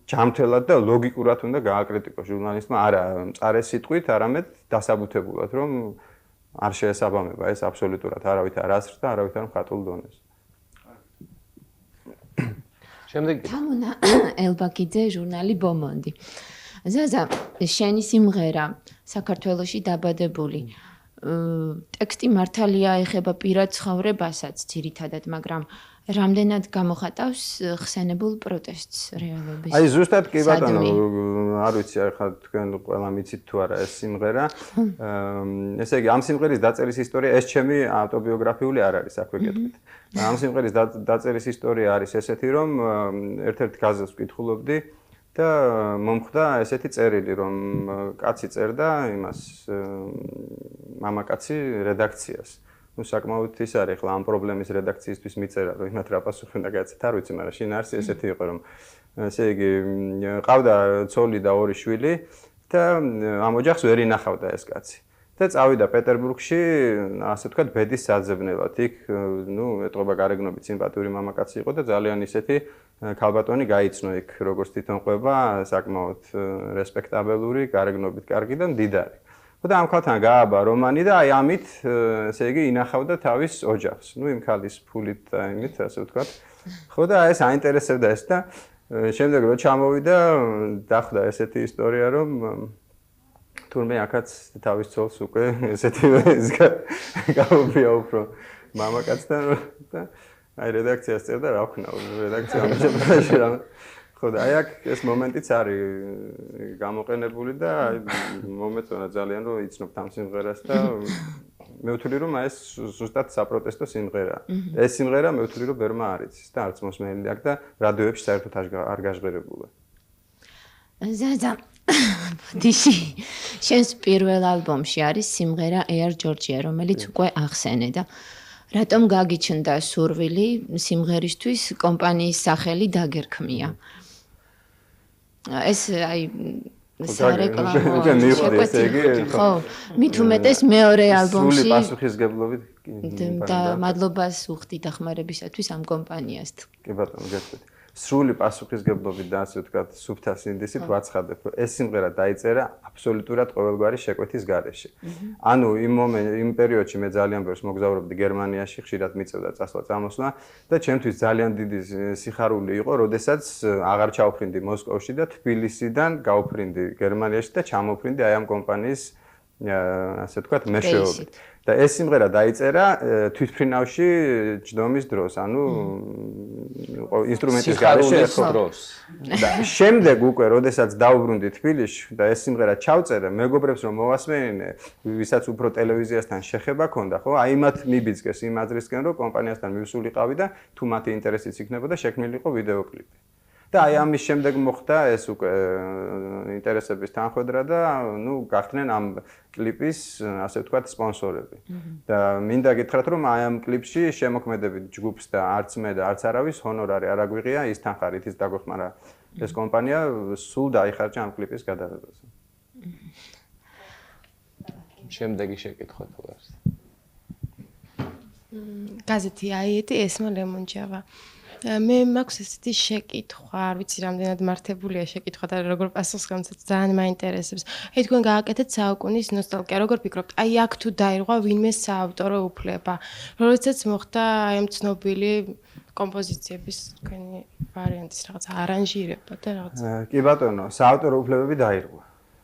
[SPEAKER 2] ჯამთელად და ლოგიკურად უნდა გააკრიტიკოს ჟურნალისტმა არა მწარე სიტყვით, არამედ დასაბუთებულად, რომ არ შეესაბამება ეს აბსოლუტურად არავით არ ასრდა, არავით არ მხატულ დონეს.
[SPEAKER 6] შემდეგ თამუნა ელბაკიძე ჟურნალი ბომონდი. ზაზა, შენი სიმღერა საქართველოში დაბადებული. ტექსტი მართალია ეხება პირად ცხოვრებასაც ძირითადად, მაგრამ რამდენად გამოხატავს ხსენებულ პროტესტს რეალობის?
[SPEAKER 2] აი ზუსტად კი ბატონო, არ ვიცი ახლა თქვენ ყველა მიცით თუ არა ეს სიმღერა. ესე იგი ამ სიმღერის დაწერის ისტორია ეს ჩემი ავტობიოგრაფიული არ არის აქვე გეტყვით. ამ სიმღერის დაწერის ისტორია არის ესეთი რომ ერთ-ერთ გაზეთს ვკითხულობდი და მომხდა ესეთი წერილი რომ კაცი წერდა იმას მამაკაცი რედაქციას. ну საკმაოდ ის არის ახლა ამ პრობლემის რედაქციისთვის მიწერა რომ იმათ რა პასუხი უნდა გაეცეთ არ ვიცი მაგრამ შინაარსი ესეთი იყო რომ ესე იგი ყავდა ცოლი და ორი შვილი და ამ ოჯახს ვერ ინახავდა ეს კაცი და და წავიდა პეტერბურგში, ასე ვთქვათ, ბედის საძებნელად. იქ, ეტყობა გარეგნობით სიმპათიური მამაკაცი იყო და ძალიან ისეთი ქალბატონი გაიცნო იქ, როგორც თვითონ ყვება, საკმაოდ რესპექტაბელური, გარეგნობით კარგი და მდიდარი. და ამ ქალთან გააბა რომანი და აი ამით, ესე იგი, ინახავდა თავის ოჯახს. იმ ქალის ფულით და იმით, ასე ვთქვათ. ხო და ეს აინტერესებდა ეს და შემდეგ რო ჩამოვიდა, დახვდა ესეთი ისტორია, რომ თურმე აქაც თავის ცოლს უკვე ესეთი გაუპია უფრო მამაკაცთან და აი რედაქციას წერდა რა ვქნა რედაქცია ამჟამადში რა ხო და აი აქ ეს მომენტიც არის გამოყენებული და აი მომეწონა ძალიან რომ იცნობთ ამ სიმღერას და მე ვთვლი რომ ეს ზუსტად საპროტესტო სიმღერაა. ეს სიმღერა მე ვთვლი რომ ბერმა არ იცის და არც მოსმენილი აქვს და რადიოებში საერთოდ არ გაჟღერებულა.
[SPEAKER 6] ზაზა დიში შენს პირველ ალბომში არის სიმღერა Air Georgia, რომელიც უკვე ახსენე და რატომ გაგიჩნდა სურვილი სიმღერისთვის კომპანიის სახელი დაგერქმია? ეს აი სარეკლამო ხო, მით უმეტეს მეორე ალბომში
[SPEAKER 2] სრული პასუხისგებლობით
[SPEAKER 6] და მადლობას უხდი დახმარებისათვის ამ კომპანიას.
[SPEAKER 2] კი ბატონო, გეტყვით. სრული პასუხისგებლობით და ასე ვთქვათ, სუფთა სინდისით ვაცხადებ, რომ ეს სიმღერა დაიწერა აბსოლუტურად ყოველგვარი შეკვეთის გარეშე. ანუ იმ პერიოდში მე ძალიან ბევრს მოგზაურობდი გერმანიაში, ხშირად მიწევდა წასვლა-წამოსვლა და ჩემთვის ძალიან დიდი სიხარული იყო, როდესაც აღარ ჩავფრინდი მოსკოვში და თბილისიდან გავფრინდი გერმანიაში და ჩამოფრინდი აი ამ კომპანიის ასე ვთქვათ, მეშვეობით. და ეს სიმღერა დაიწერა თვითფრინავში ჯდომის დროს, ანუ ინსტრუმენტის გარეშე
[SPEAKER 4] დროს.
[SPEAKER 2] და შემდეგ უკვე, როდესაც დავბრუნდი თბილისში და ეს სიმღერა ჩავწერე, მეგობრებს რომ მოვასმენინე, ვისაც უფრო ტელევიზიასთან შეხება ქონდა, ხო? აი მათ მიბიძგეს იმ აზრისკენ, რომ კომპანიასთან მივსულიყავი და თუ მათი ინტერესიც იქნებოდა, შექმნილიყო ვიდეოკლიპი. და აი ამის შემდეგ მოხდა ეს უკვე ინტერესების თანხვედრა და გახდნენ ამ კლიპის, ასე ვთქვათ, სპონსორები. და მინდა გითხრათ, რომ აი ამ კლიპში შემოქმედებით ჯგუფს და არც მე და არც არავის ჰონორარი არ აგვიღია, ის თანხარით ის დაგოხმარა ეს კომპანია სულ დაიხარჯა ამ კლიპის გადაღებაზე.
[SPEAKER 4] შემდეგი შეკითხვა თუ არის.
[SPEAKER 3] გაზეთი აიეტი ესმა ლემონჯავა. მე მაქვს ესეთი შეკითხვა, არ ვიცი რამდენად მართებულია შეკითხვა და როგორ პასუხს გამცეთ, ძალიან მაინტერესებს. აი თქვენ გააკეთეთ საუკუნის ნოსტალგია, როგორ ფიქრობთ? აი აქ თუ დაირღვა ვინმე საავტორო უფლება, როდესაც მოხდა აი ამ ცნობილი კომპოზიციების თქვენი ვარიანტის რაღაც არანჟირება და რაღაც.
[SPEAKER 2] კი ბატონო, საავტორო უფლებები დაირღვა.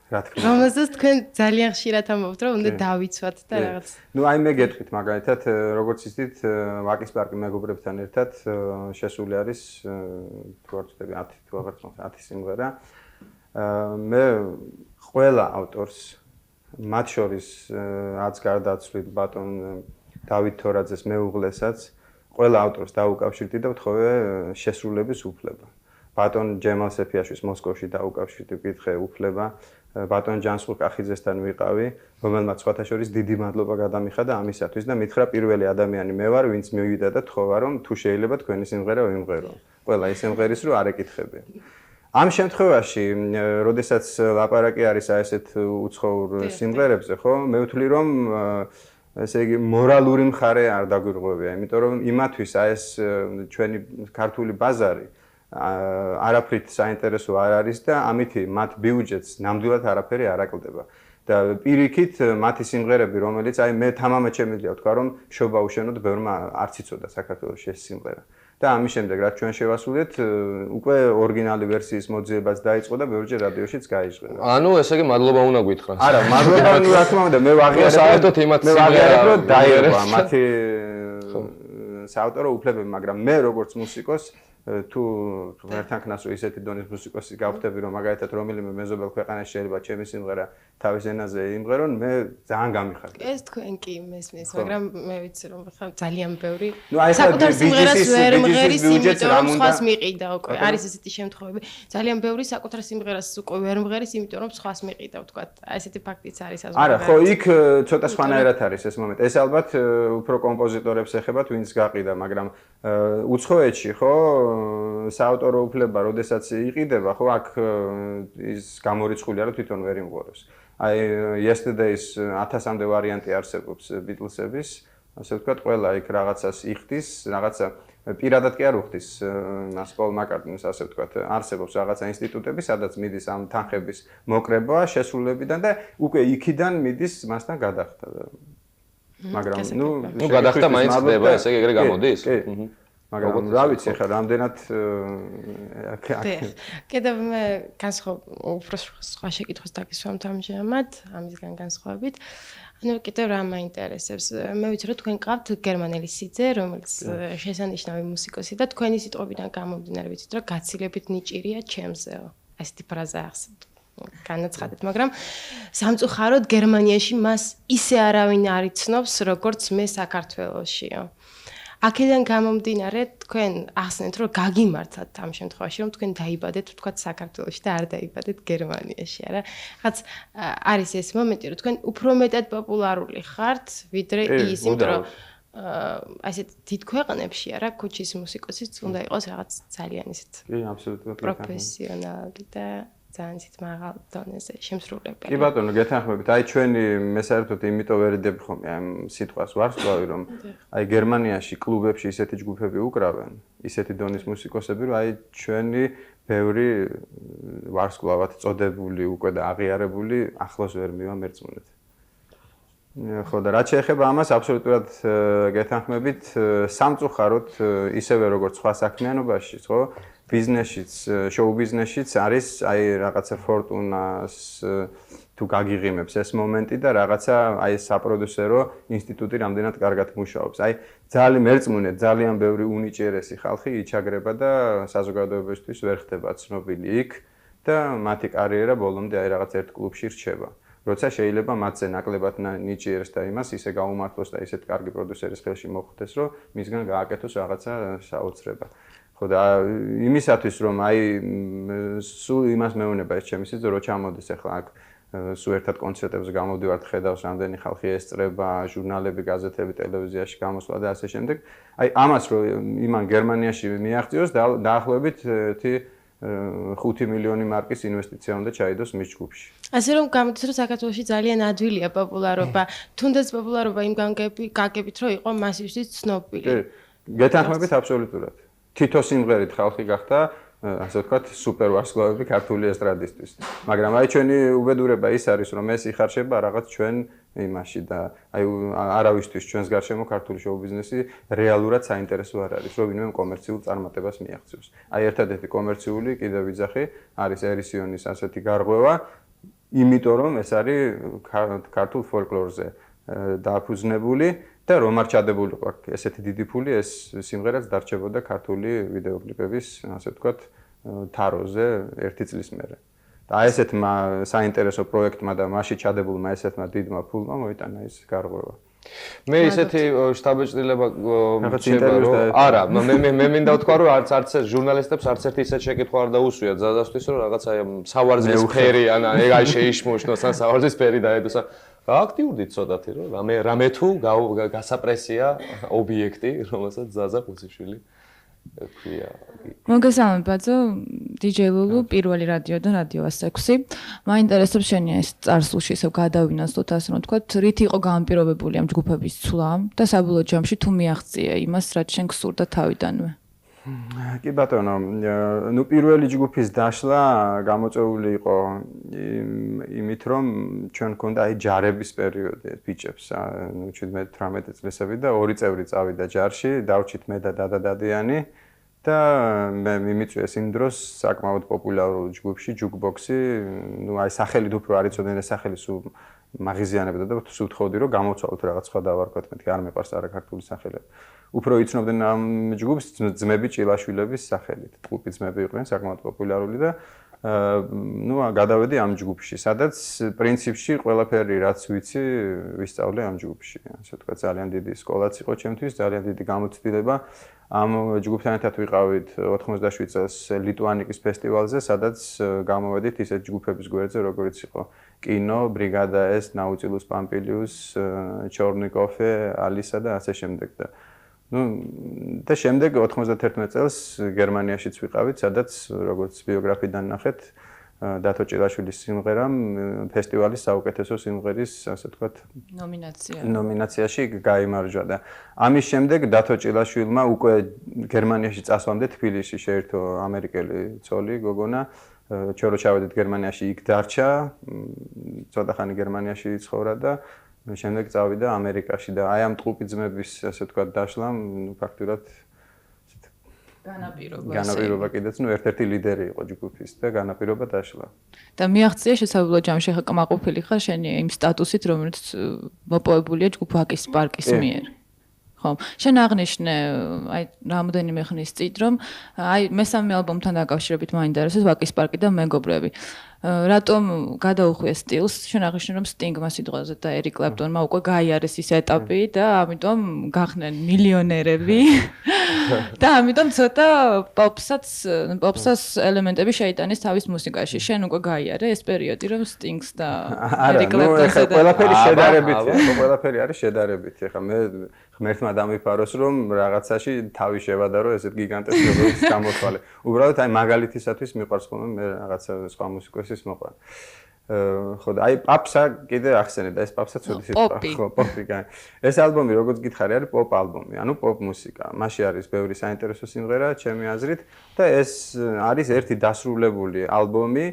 [SPEAKER 2] რა თქმა უნდა.
[SPEAKER 3] რომელზეც თქვენ ძალიან ხშირად ამბობთ, რომ უნდა დავიცვათ და რაღაც.
[SPEAKER 2] აი მე გეტყვით მაგალითად, როგორც იცით, ვაკის პარკი მეგობრებთან ერთად შესული არის თუ არ ვცდები 10 თუ აღარ ხმობს 10 სიმღერა. მე ყველა ავტორს, მათ შორის აც გარდაცვლით ბატონ დავით თორაძეს მეუღლესაც, ყველა ავტორს დაუკავშირდი და ვთხოვე შესრულების უფლება. ბატონ ჯემალ სეფიაშვილს მოსკოვში დაუკავშირდი, ვკითხე უფლება. ბატონ ჯანსუღ კახიძესთან ვიყავი, რომელმაც სხვათა შორის დიდი მადლობა გადამიხადა ამისათვის და მითხრა პირველი ადამიანი მე ვარ, ვინც მივიდა და თხოვა რომ თუ შეიძლება თქვენი სიმღერა ვიმღერო. ყველა ის სიმღერის რო არ ეკითხებია. ამ შემთხვევაში, როდესაც ლაპარაკი არის აი ესეთ უცხოურ სიმღერებზე, ხო, მე ვთვლი რომ ესე იგი მორალური მხარე არ დაგვირღვევია, იმიტომ რომ იმათვის აი ეს ჩვენი ქართული ბაზარი არაფრით საინტერესო არ არის და ამითი მათ ბიუჯეტს ნამდვილად არაფერი არ აკლდება. და პირიქით მათი სიმღერები, რომელიც აი მე თამამად შემიძლია ვთქვა, რომ შობა უშენოდ ბევრმა არც იცოდა საქართველოში ეს სიმღერა. და ამის შემდეგ რაც ჩვენ შევასრულეთ, უკვე ორიგინალი ვერსიის მოძიებაც დაიწყო და ბევრჯერ რადიოშიც გაიჟღერა.
[SPEAKER 4] ანუ ესე იგი მადლობა უნდა გითხრა.
[SPEAKER 2] არა, მადლობა რა თქმა უნდა, მე ვაღიარებ
[SPEAKER 4] საერთოდ იმათ
[SPEAKER 2] სიმღერა რომ დაირღვა მათი საავტორო უფლებები, მაგრამ მე როგორც მუსიკოს თუ ერთანქნას რომ ისეთი დონის მუსიკოსი გავხდები რომ მაგალითად რომელიმე მეზობელ ქვეყანაში შეიძლება ჩემი სიმღერა თავის ენაზე იმღერონ, მე ძალიან გამიხარდა.
[SPEAKER 3] ეს თქვენ კი მესმის, მაგრამ მე ვიცი რომ ხან ძალიან ბევრი
[SPEAKER 2] აი
[SPEAKER 3] საკუთარ სიმღერას ვერ მღერის, იმიტომ რომ სხვას მიყიდა უკვე. არის ესეთი შემთხვევები. ძალიან ბევრი საკუთარ სიმღერას უკვე ვერ მღერის, იმიტომ რომ სხვას მიყიდა, ვთქვათ. აი ესეთი ფაქტიც არის საზოგადოებაში.
[SPEAKER 2] არა, ხო, იქ ცოტა სხვანაირად არის ეს მომენტი. ეს ალბათ უფრო კომპოზიტორებს ეხებათ, ვინც გაყიდა, მაგრამ უცხოეთში, ხო, საავტორო უფლება, როდესაც იყიდება, ხო, აქ ის გამორიცხულია, რომ თვითონ ვერ იმღორებს. აი Yesterdays 1000-მდე ვარიანტი არსებობს Beatles-ების, ასე ვთქვათ, ყველა იქ რაღაცას იხდის, რაღაცა პირადად კი არ უხდის მას Paul McCartney-ს, ასე ვთქვათ, არსებობს რაღაცა ინსტიტუტები, სადაც მიდის ამ თანხების მოკრება, შესრულებიდან და უკვე იქიდან მიდის მასთან გადახდა. მაგრამ
[SPEAKER 4] გადახდა მაინც ხდება, ესე იგი ეგრე გამოდის?
[SPEAKER 2] მაგრამ რა ვიცი ხა რამდენად
[SPEAKER 7] კიდევ მე უფრო სხვა შეკითხვას დაგისვამთ ამჟამად ამისგან განსხვავებით. ანუ კიდევ რა მაინტერესებს. მე ვიცი რომ თქვენ ყავთ გერმანელი სიძე, რომელიც შესანიშნავი მუსიკოსი და თქვენი სიტყვებიდან გამომდინარე ვიცით რომ გაცილებით ნიჭიერია ჩემზეო. ასეთი ფრაზა ახსენეთ. განაცხადეთ, მაგრამ სამწუხაროდ გერმანიაში მას ისე არავინ არ იცნობს, როგორც მე საქართველოსშიო. აქედან გამომდინარე, თქვენ ახსენეთ, რომ გაგიმართლათ ამ შემთხვევაში, რომ თქვენ დაიბადეთ, თქვათ საქართველოში და არ დაიბადეთ გერმანიაში, არა? რაღაც არის ეს მომენტი, რომ თქვენ უფრო მეტად პოპულარული ხართ, ვიდრე ის, იმიტომ რომ ასეთ დიდ ქვეყნებში, არა, ქუჩის მუსიკოსიც უნდა იყოს რაღაც ძალიან ისეთ პროფესიონალი და ძალიან ისეთ მაღალ დონეზე შემსრულებელი.
[SPEAKER 2] კი ბატონო, გეთანხმებით. აი ჩვენი მე საერთოდ იმიტომ ვერიდები ხომ ამ სიტყვას ვარსკვლავი, რომ აი გერმანიაში კლუბებში ისეთი ჯგუფები უკრავენ, ისეთი დონის მუსიკოსები, რომ აი ჩვენი ბევრი ვარსკვლავად წოდებული უკვე და აღიარებული ახლოს ვერ მივა მერწმუნეთ. ხო და რაც შეეხება ამას, აბსოლუტურად გეთანხმებით, სამწუხაროდ ისევე როგორც სხვა საქმიანობაში, ხო? ბიზნესშიც, შოუ ბიზნესშიც არის აი რაღაცა ფორტუნას თუ გაგიღიმებს ეს მომენტი და რაღაცა აი საპროდიუსერო ინსტიტუტი რამდენად კარგად მუშაობს. აი ძალიან მერწმუნეთ, ძალიან ბევრი უნიჭიერესი ხალხი იჩაგრება და საზოგადოებისთვის ვერ ხდება ცნობილი იქ და მათი კარიერა ბოლომდე აი რაღაც ერთ კლუბში რჩება. როცა შეიძლება მათზე ნაკლებად ნიჭიერს და იმას ისე გაუმართლოს და ისეთ კარგი პროდიუსერის ხელში მოხვდეს, რომ მისგან გააკეთოს რაღაცა საოცრება. ხო და იმისათვის რომ აი სულ იმას მეუნება ეს ჩემი სიძე რომ ჩამოდეს ახლა აქ სულ ერთად კონცერტებზე გამოვდივართ ხედავს რამდენი ხალხი ესწრება ჟურნალები გაზეთები ტელევიზიაში გამოსვლა და ასე შემდეგ აი ამას რომ იმან გერმანიაში მიაღწიოს დაახლოებით 5 მილიონი მარკის ინვესტიცია უნდა ჩაიდოს მის ჯგუფში.
[SPEAKER 7] ასე რომ გამოდის რომ საქართველოში ძალიან ადვილია პოპულარობა, თუნდაც პოპულარობა იმ გაგებით რომ იყო მასისთვის ცნობილი.
[SPEAKER 2] გეთანხმებით აბსოლუტურად. თითო სიმღერით ხალხი გახდა, ასე ვთქვათ, სუპერ ვარსკვლავები ქართული ესტრადისთვის. მაგრამ აი ჩვენი უბედურება ის არის, რომ ეს იხარშება რაღაც ჩვენ იმაში და აი არავისთვის ჩვენს გარშემო ქართული შოუ ბიზნესი რეალურად საინტერესო არ არის, რომ ვინმე კომერციულ წარმატებას მიაღწევს. აი ერთადერთი კომერციული კიდევ ვიძახი არის ერისიონის ასეთი გარღვევა, იმიტომ რომ ეს არის ქართულ ფოლკლორზე დაფუძნებული და რომ არ ჩადებულიყო ესეთი დიდი ფული ეს სიმღერაც დარჩებოდა ქართული ვიდეო კლიპების, ასე ვთქვათ, თაროზე 1 წლის მერე. და აი ესეთმა საინტერესო პროექტმა და მასში ჩადებულმა ესეთმა დიდმა ფულმა მოიტანა ეს გარღვევა.
[SPEAKER 4] მე ისეთი შტაბეჭდილება მრჩება რომ არა, მე მინდა ვთქვა რომ არც ჟურნალისტებს არც ერთი ისეთ შეკითხვა არ დაუსვიათ ზადასთვის რომ რაღაც აი სავარძლის ფერი ან ეგ აი შეიშმოშნოს ან სავარძლის ფერი დაედოს. აქტიურდი ცოტათი რომ რამე თუ გასაპრესია ობიექტი, რომელსაც ზაზა ხუციშვილი ქვია.
[SPEAKER 8] მოგესალმებით ბაძო, DJ ლულუ, პირველი რადიო და რადიო 106. მაინტერესებს შენი ეს წარსულში ისევ გადავინაცვლოთ ასე რომ თქვა, რით იყო განპირობებული ამ ჯგუფების ცვლა და საბოლოო ჯამში თუ მიაღწია იმას, რაც შენ გსურდა თავიდანვე.
[SPEAKER 2] კი ბატონო, ნუ პირველი ჯგუფის დაშლა გამოწვეული იყო იმით, რომ ჩვენ გქონდა აი ჯარების პერიოდი ბიჭებს, ნუ 17-18 წლისები და 2 წევრი წავიდა ჯარში, დავრჩით მე და დადა დადიანი და მე მიმიწვიეს იმ დროს საკმაოდ პოპულარულ ჯგუფში ჯუკბოქსი, ნუ აი სახელით უფრო არ იცოდნენ ეს სახელი სულ მაღიზიანებდა და სულ ვთხოვდი რომ გამოვცვალოთ რაღაც სხვა დავარქვათ, მეთქი არ მეყვარს არა ქართული სახელები. უფრო იცნობდნენ ამ ჯგუფს ძმები ჭილაშვილების სახელით. კლუბი ძმები იყვნენ საკმაოდ პოპულარული და ნუ გადავედი ამ ჯგუფში, სადაც პრინციპში ყველაფერი რაც ვიცი, ვისწავლე ამ ჯგუფში. ასე ვთქვათ, ძალიან დიდი სკოლაც იყო ჩემთვის, ძალიან დიდი გამოცდილება. ამ ჯგუფთან ერთად ვიყავით 97 წელს ლიტვანიკის ფესტივალზე, სადაც გამოვედით ისეთ ჯგუფების გვერდზე, როგორიც იყო კინო, ბრიგადა S, ნაუწილუს პამპილიუს, ჩორნიკოფე, ალისა და ასე შემდეგ და ნუ და შემდეგ 91 წელს გერმანიაშიც ვიყავით, სადაც როგორც ბიოგრაფიიდან ნახეთ, დათო ჭილაშვილის სიმღერამ ფესტივალის საუკეთესო სიმღერის, ასე ვთქვათ, ნომინაციაში გაიმარჯვა და ამის შემდეგ დათო ჭილაშვილმა უკვე გერმანიაში წასვლამდე თბილისში შეერთო ამერიკელი ცოლი გოგონა ჩორო ჩავედით გერმანიაში იქ დარჩა ცოტა ხანი გერმანიაში ცხოვრა და შემდეგ წავიდა ამერიკაში და აი ამ ტყუპი ძმების ასე ვთქვათ დაშლამ ფაქტურად განაპირობა კიდეც ერთ-ერთი ლიდერი იყო ჯგუფის და განაპირობა დაშლა.
[SPEAKER 8] და მიაღწია შესაძლებლად ჯამში ხა კმაყოფილი ხარ შენი იმ სტატუსით რომელიც მოპოვებულია ჯგუფ ვაკის პარკის მიერ. ხო, შენ აღნიშნე აი რამოდენიმე ხნის წინ რომ აი მესამე ალბომთან დაკავშირებით მაინტერესებს ვაკის პარკი და მეგობრები. რატომ გადაუხვია სტილს? შენ აღნიშნე რომ სტინგმა სიტყვაზე და ერიკ კლეპტონმა უკვე გაიარეს ის ეტაპი და ამიტომ გახდნენ მილიონერები. და ამიტომ ცოტა პოპსას ელემენტები შეიტანეს თავის მუსიკაში. შენ უკვე გაიარე ეს პერიოდი რომ სტინგს და ერიკ კლეპტონს და
[SPEAKER 2] ყველაფერი შედარებითია, ყველაფერი არის შედარებითი. ახლა მე ღმერთმა დამიფაროს რომ რაღაცაში თავი შევადარო ესეთ გიგანტებს როგორც გამოთვალე. უბრალოდ აი მაგალითისათვის მიყვარს ხოლმე მე რაღაცა სხვა მუსიკოსის მოყვანა. ხო და აი პაპსა კიდე ახსენე და ეს პაპსა ცუდი სიტყვაა. ხო, პოპი. ეს ალბომი როგორც გითხარი არის პოპ ალბომი, ანუ პოპ მუსიკა. მასში არის ბევრი საინტერესო სიმღერა, ჩემი აზრით და ეს არის ერთი დასრულებული ალბომი,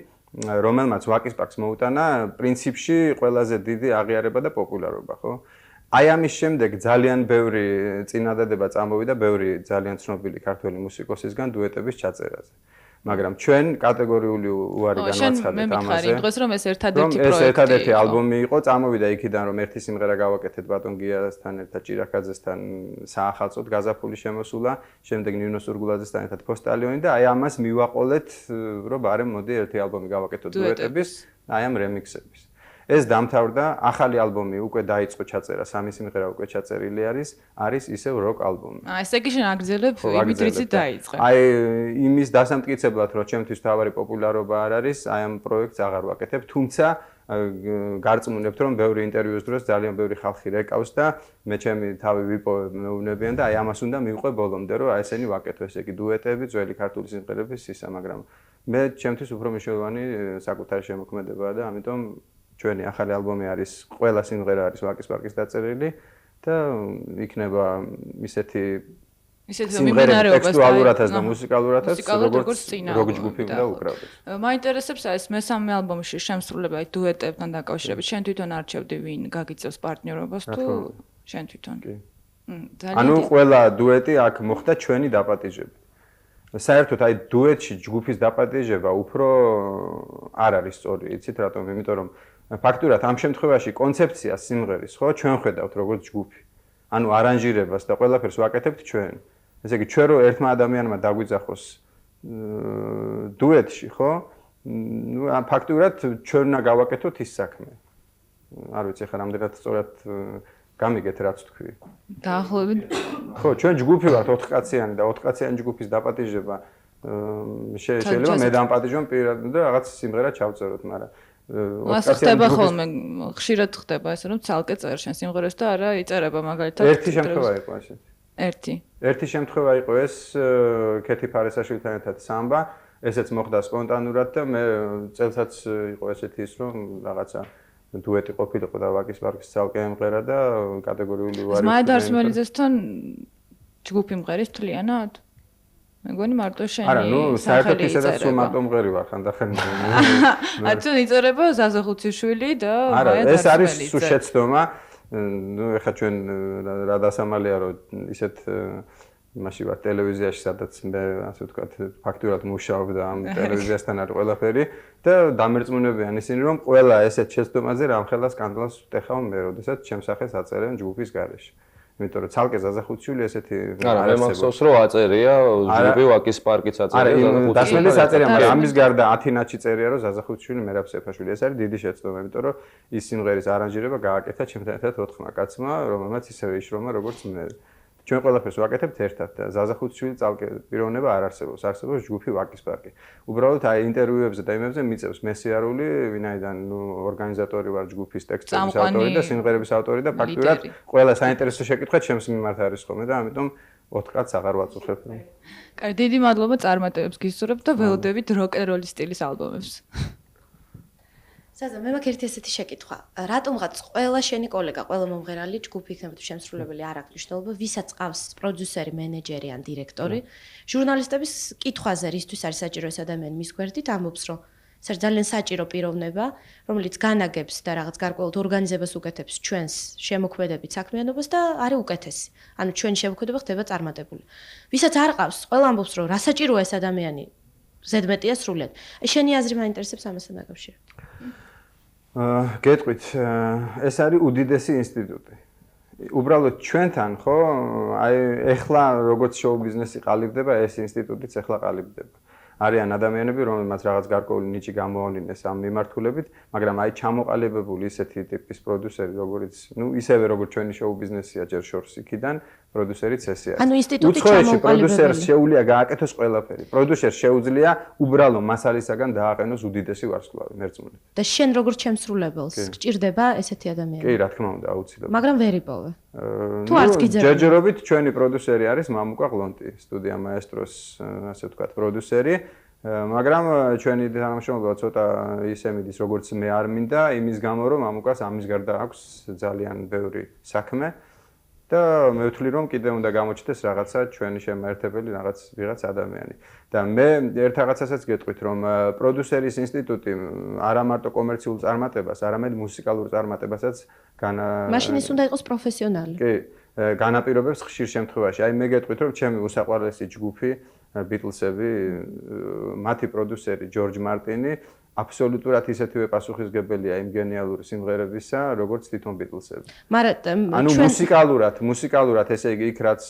[SPEAKER 2] რომელმაც ვაკის პარკს მოუტანა პრინციპში ყველაზე დიდი აღიარება და პოპულარობა, ხო? აი ამის შემდეგ ძალიან ბევრი წინადადება წამოვიდა ბევრი ძალიან ცნობილი ქართველი მუსიკოსისგან დუეტების ჩაწერაზე. მაგრამ ჩვენ კატეგორიული უარი განვაცხადეთ ამაზე.
[SPEAKER 8] მე დღეს რომ ეს ერთადერთი პროექტი.
[SPEAKER 2] ეს ერთადერთი ალბომი იყო, წამოვიდა იქიდან რომ ერთი სიმღერა გავაკეთეთ ბატონ გიასთან ერთად, ჭირაკაძესთან საახალწოდ გაზაფხული შემოსულა, შემდეგ ნინო სურგულაძესთან ერთად ფოსტალიონი და აი ამას მივაყოლეთ რომ ბარემ მოდი ერთი ალბომი გავაკეთოთ დუეტების, აი ამ რემიქსების. ეს დამთავრდა, ახალი ალბომი უკვე დაიწყო ჩაწერა, სამი სიმღერა უკვე ჩაწერილი არის ისევ როკ ალბომი.
[SPEAKER 8] ესე იგი შენ აგრძელებ იმით რიცით დაიწყე.
[SPEAKER 2] აი იმის დასამტკიცებლად რომ ჩემთვის თავარი პოპულარობა არ არის, აი ამ პროექტს აღარ ვაკეთებ, თუმცა გარწმუნებთ რომ ბევრი ინტერვიუს დროს ძალიან ბევრი ხალხი რეკავს და მე ჩემი თავი ვიპოვებ მეუბნებიან და აი ამას უნდა მივყვე ბოლომდე რომ აი ესენი ვაკეთო, ესე იგი დუეტები, ძველი ქართული სიმღერების ისა, მაგრამ მე ჩემთვის უფრო მნიშვნელოვანი საკუთარი შემოქმედებაა და ამიტომ ჩვენი ახალი ალბომი არის, ყველა სიმღერა არის ვაკის პარკის დაწერილი და იქნება ისეთი
[SPEAKER 8] მიმდინარეობასთან
[SPEAKER 2] ტექსტუალურათაც და მუსიკალურათაც როგორც როკ ჯგუფი და უკრავდეს.
[SPEAKER 8] მაინტერესებს ეს მესამე ალბომში შემსრულება აი დუეტებთან დაკავშირებით. შენ თვითონ არჩევდი ვინ გაგიწევს პარტნიორობას თუ შენ თვითონ?
[SPEAKER 2] ანუ ყველა დუეტი აქ მოხდა ჩვენი დაპატიჟებით. საერთოდ აი დუეტში ჯგუფის დაპატიჟება უფრო არ არის სწორი, იცით რატომ? იმიტომ რომ ფაქტურად ამ შემთხვევაში კონცეფცია სიმღერის, ხო, ჩვენ ხედავთ როგორც ჯგუფი. ანუ არანჟირებას და ყველაფერს ვაკეთებთ ჩვენ. ესე იგი ჩვენ რო ერთმა ადამიანმა დაგვიძახოს დუეტში, ხო? ნუ ფაქტურად ჩვენ უნდა გავაკეთოთ ის საქმე. არ ვიცი ხა რამდენად სწორად გამიგეთ რაც თქვი.
[SPEAKER 8] დაახლოებით.
[SPEAKER 2] ხო, ჩვენ ჯგუფი ვართ 4 კაციანი და 4 კაციანი ჯგუფის დაპატიჟება შეიძლება მე დამპატიჟონ პირად და რაღაც სიმღერა ჩავწეროთ, მაგრამ
[SPEAKER 8] ასე ხდება ხოლმე, ხშირად ხდება ესე რომ ცალკე წერ შენ სიმღერას და არა იწერება მაგალითად.
[SPEAKER 2] ერთი შემთხვევა იყო ასეთი. ერთი შემთხვევა იყო ეს ქეთი ფარესაშვილთან ერთად სამბა, ესეც მოხდა სპონტანურად და მე წელსაც იყო ესეთი ის რომ რაღაცა დუეტი ყოფილიყო და ვაკის პარკის ცალკე ემღერა და კატეგორიული უარი.
[SPEAKER 8] ზმაედარსმელიძესთან ჯგუფი მღერის თლიანად? მეგონი მარტო შენი
[SPEAKER 2] არა, ნუ საერთოდ ისედაც სულ მარტო მღერი ვარ ხანდახან.
[SPEAKER 8] ათო იწერება ზაზახუციშვილი და
[SPEAKER 2] არა, ეს არის სულ შეცდომა. ნუ ეხლა ჩვენ რა დასამალია რომ ისეთ იმაში ვარ ტელევიზიაში, სადაც მე ასე ვთქვათ, ფაქტურად მუშაობ და ამ ტელევიზიასთან არის ყველაფერი და დამერწმუნებიან ისინი რომ ყველა ესეთ შეცდომაზე რამხელა სკანდალს ვტეხავ მე, როდესაც ჩემს სახელს აწერენ ჯგუფის გარეშე. იმიტომ რომ ცალკე ზაზახუციული ესეთი
[SPEAKER 4] არა, მე მახსოვს რომ აწერია ჯგუფი ვაკის პარკიც აწერია
[SPEAKER 2] ზაზახუციული. დასმელის აწერია, მაგრამ ამის გარდა ათინათში წერია რომ ზაზახუციული მერაბ სეფაშვილი. ეს არის დიდი შეცდომა, იმიტომ რომ ის სიმღერის არანჟირება გააკეთა ჩემთან ერთად 4 კაცმა, რომელმაც ისევე იშრომა როგორც მე. ჩვენ ყველაფერს ვაკეთებთ ერთად და ზაზახუცშვილი წალკე პიროვნება არ არსებობს, არსებობს ჯგუფი ვაკის პარკი. უბრალოდ აი ინტერვიუებზე და იმებზე მიწევს მესიარული, ვინაიდან ნუ ორგანიზატორი ვარ ჯგუფის ტექსტების ავტორი და სიმღერების ავტორი და ფაქტურად ყველა საინტერესო შეკითხვა ჩემს მიმართ არის ხოლმე და ამიტომ 4 კაცს აღარ ვაწუხებ.
[SPEAKER 8] კარგი, დიდი მადლობა წარმატებებს გისურვებთ და ველოდებით როკ-ენ-როლის სტილის ალბომებს.
[SPEAKER 3] ზაზა, მე მაქვს ერთი ესეთი შეკითხვა. რატომღაც ყველა შენი კოლეგა, ყველა მომღერალი ჯგუფი იქნება თუ შემსრულებელი არ აქვს მნიშვნელობა, ვისაც ყავს პროდიუსერი, მენეჯერი ან დირექტორი, ჟურნალისტების კითხვაზე, რისთვის არის საჭირო ეს ადამიანი მის გვერდით ამბობს, რომ ეს ძალიან საჭირო პიროვნება, რომელიც განაგებს და რაღაც გარკვეულ ორგანიზებას უკეთებს ჩვენს შემოქმედებით საქმიანობას და არის უკეთესი. ანუ ჩვენი შემოქმედება ხდება წარმატებული. ვისაც არ ყავს, ყველა ამბობს, რომ რა საჭიროა ეს ადამიანი ზედმეტია სრულად. შენი აზრი მაინტერესებს ამასთან დაკავშირებით.
[SPEAKER 2] გეტყვით, ეს არის უდიდესი ინსტიტუტი. უბრალოდ ჩვენთან, ხო, აი ეხლა როგორც შოუ ბიზნესი ყალიბდება, ეს ინსტიტუტიც ეხლა ყალიბდება. არიან ადამიანები, რომელმაც რაღაც გარკვეული ნიჭი გამოავლინეს ამ მიმართულებით, მაგრამ აი ჩამოყალიბებული ისეთი ტიპის პროდიუსერი, როგორც, ისევე როგორც ჩვენი შოუ ბიზნესია ჯერ შორს იქიდან, პროდიუსერიც ესე არის.
[SPEAKER 3] ანუ ინსტიტუტი ჩამოყალიბებული.
[SPEAKER 2] პროდიუსერს შეუძლია გააკეთოს ყველაფერი. პროდიუსერს შეუძლია უბრალო მასალისაგან დააყენოს უდიდესი ვარსკვლავი მერწმუნედ.
[SPEAKER 3] და შენ როგორც შემსრულებელს გჭირდება ესეთი ადამიანი?
[SPEAKER 2] კი, რა თქმა უნდა, აუცილებლად.
[SPEAKER 3] მაგრამ ვერ იპოვე. თუ არც გიძებნა.
[SPEAKER 2] ჯერჯერობით ჩვენი პროდიუსერი არის მამუკა ყლონტი, სტუდია მაესტროს, ასე ვთქვათ, პროდიუსერი. მაგრამ ჩვენი თანამშრომლობა ცოტა ისე მიდის, როგორც მე არ მინდა, იმის გამო, რომ მამუკას ამის გარდა აქვს ძალიან ბევრი საქმე და მე ვთვლი, რომ კიდე უნდა გამოჩნდეს რაღაცა ჩვენი შემაერთებელი ვიღაც ადამიანი. და მე ერთ რაღაცასაც გეტყვით, რომ პროდიუსერის ინსტიტუტი არა მარტო კომერციულ წარმატებას, არამედ მუსიკალურ წარმატებასაც
[SPEAKER 3] მაშინ ის უნდა იყოს პროფესიონალი.
[SPEAKER 2] კი, განაპირობებს ხშირ შემთხვევაში. აი მე გეტყვით, რომ ჩემი უსაყვარლესი ჯგუფი ბიტლსები, მათი პროდიუსერი ჯორჯ მარტინი აბსოლუტურად ისეთივე პასუხისგებელია იმ გენიალური სიმღერებისა, როგორც თვითონ ბიტლსები. ანუ მუსიკალურად, ესე იგი, იქ რაც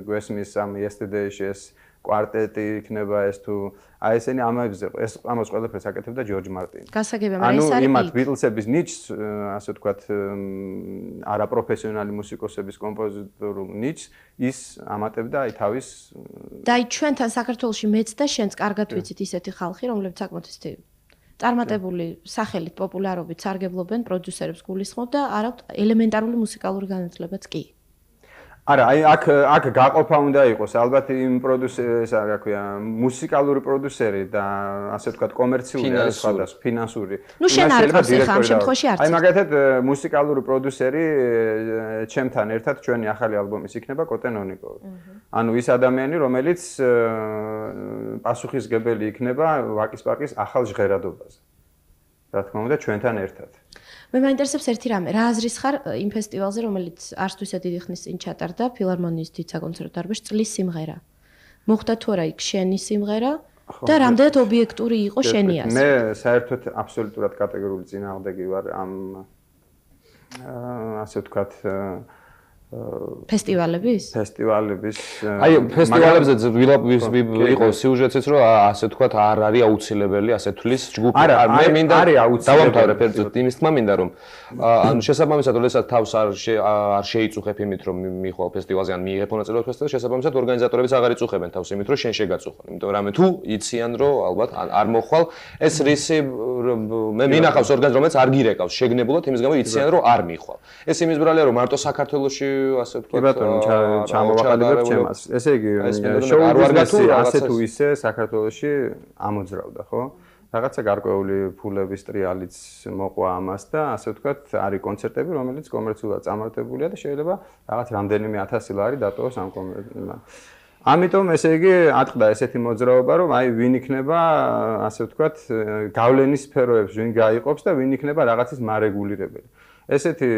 [SPEAKER 2] გვესმის ამ Yesterday-ში ეს კვარტეტი იქნება ეს თუ აი ესენი ამას ყველაფერს აკეთებდა ჯორჯ მარტინი.
[SPEAKER 3] გასაგებია, მაგრამ ეს არის
[SPEAKER 2] იმათ ბიტლსების ნიჩს, ასე ვთქვათ, არაპროფესიონალი მუსიკოსების კომპოზიტორულ ნიჩს ის ამატებდა აი თავის
[SPEAKER 3] და აი ჩვენთან საქართველოში მეც და შენც კარგად ვიცით ისეთი ხალხი, რომლებიც საკმაოდ ისეთი წარმატებული სახელით, პოპულარობით სარგებლობენ პროდიუსერებს გულისხმობ და არ აქვთ ელემენტარული მუსიკალური განათლებაც კი.
[SPEAKER 2] არა, აი აქ გაყოფა უნდა იყოს. ალბათ იმ პროდიუსერს, რა ქვია, მუსიკალური პროდიუსერი და ასე ვთქვათ, კომერციული არის სხვადასხვა, ფინანსური.
[SPEAKER 3] ნუ შენ არ ყავს ახლა ამ შემთხვევაში არც.
[SPEAKER 2] აი მაგათად მუსიკალური პროდიუსერი ჩემთან ერთად ჩვენი ახალი ალბომის იქნება კოტენონიკოვი. ანუ ის ადამიანი, რომელიც პასუხისგებელი იქნება ვაკის-პაკის ახალ ჟღერადობაზე. რა თქმა უნდა, ჩვენთან ერთად.
[SPEAKER 3] მე მაინტერესებს ერთი რამე, რა აზრის ხარ იმ ფესტივალზე, რომელიც არც თუ ისე დიდი ხნის წინ ჩატარდა ფილარმონიის დიდ საკონცერტო დარბაზში წლის სიმღერა. მოხდა თუ არა იქ შენი სიმღერა და რამდენად ობიექტური იყო შენი აზრი?
[SPEAKER 2] მე საერთოდ აბსოლუტურად კატეგორიული წინააღმდეგი ვარ ამ ასე ვთქვათ
[SPEAKER 3] ფესტივალების?
[SPEAKER 4] აი ფესტივალებზე იყო სიუჟეტიც რომ ასე ვთქვათ არ არის აუცილებელი ასე თulis ჯგუფი. მე მინდა დავამთავრებ ერთ იმის თქმა მინდა რომ ანუ შესაბამისად როდესაც თავს არ შეიწუხებ იმით რომ მიხვალ ფესტივალზე ან მიიღებ მონაწილეობას ფესტივალზე შესაბამისად ორგანიზატორებიც აღარ იწუხებენ თავს იმით რომ შენ შეგაწუხონ. იმიტომ რამე თუ იციან რომ ალბათ არ მოხვალ ეს რისი მე მინახავს ორგანიზატორს რომელიც არ გირეკავს შეგნებულად იმის გამო იციან რომ არ მიხვალ. ეს იმის ბრალია რომ მარტო საქართველოში ასე ვთქვათ
[SPEAKER 2] ჩამოვაყალიბებ ჩემას. ესე იგი შოუ ბიზნესი ასე თუ ისე საქართველოში ამოძრავდა, ხო? რაღაცა გარკვეული ფულების ტრიალიც მოყვა ამას და ასე ვთქვათ არის კონცერტები, რომელიც კომერციულად წარმატებულია და შეიძლება რაღაც რამდენიმე 1000 ლარი დატოვოს ამ კონცერტმა. ამიტომ ესე იგი ატყდა ესეთი მოძრაობა, რომ აი ვინ იქნება ასე ვთქვათ გავლენის სფეროებს ვინ გაიყოფს და ვინ იქნება რაღაცის მარეგულირებელი. ესეთი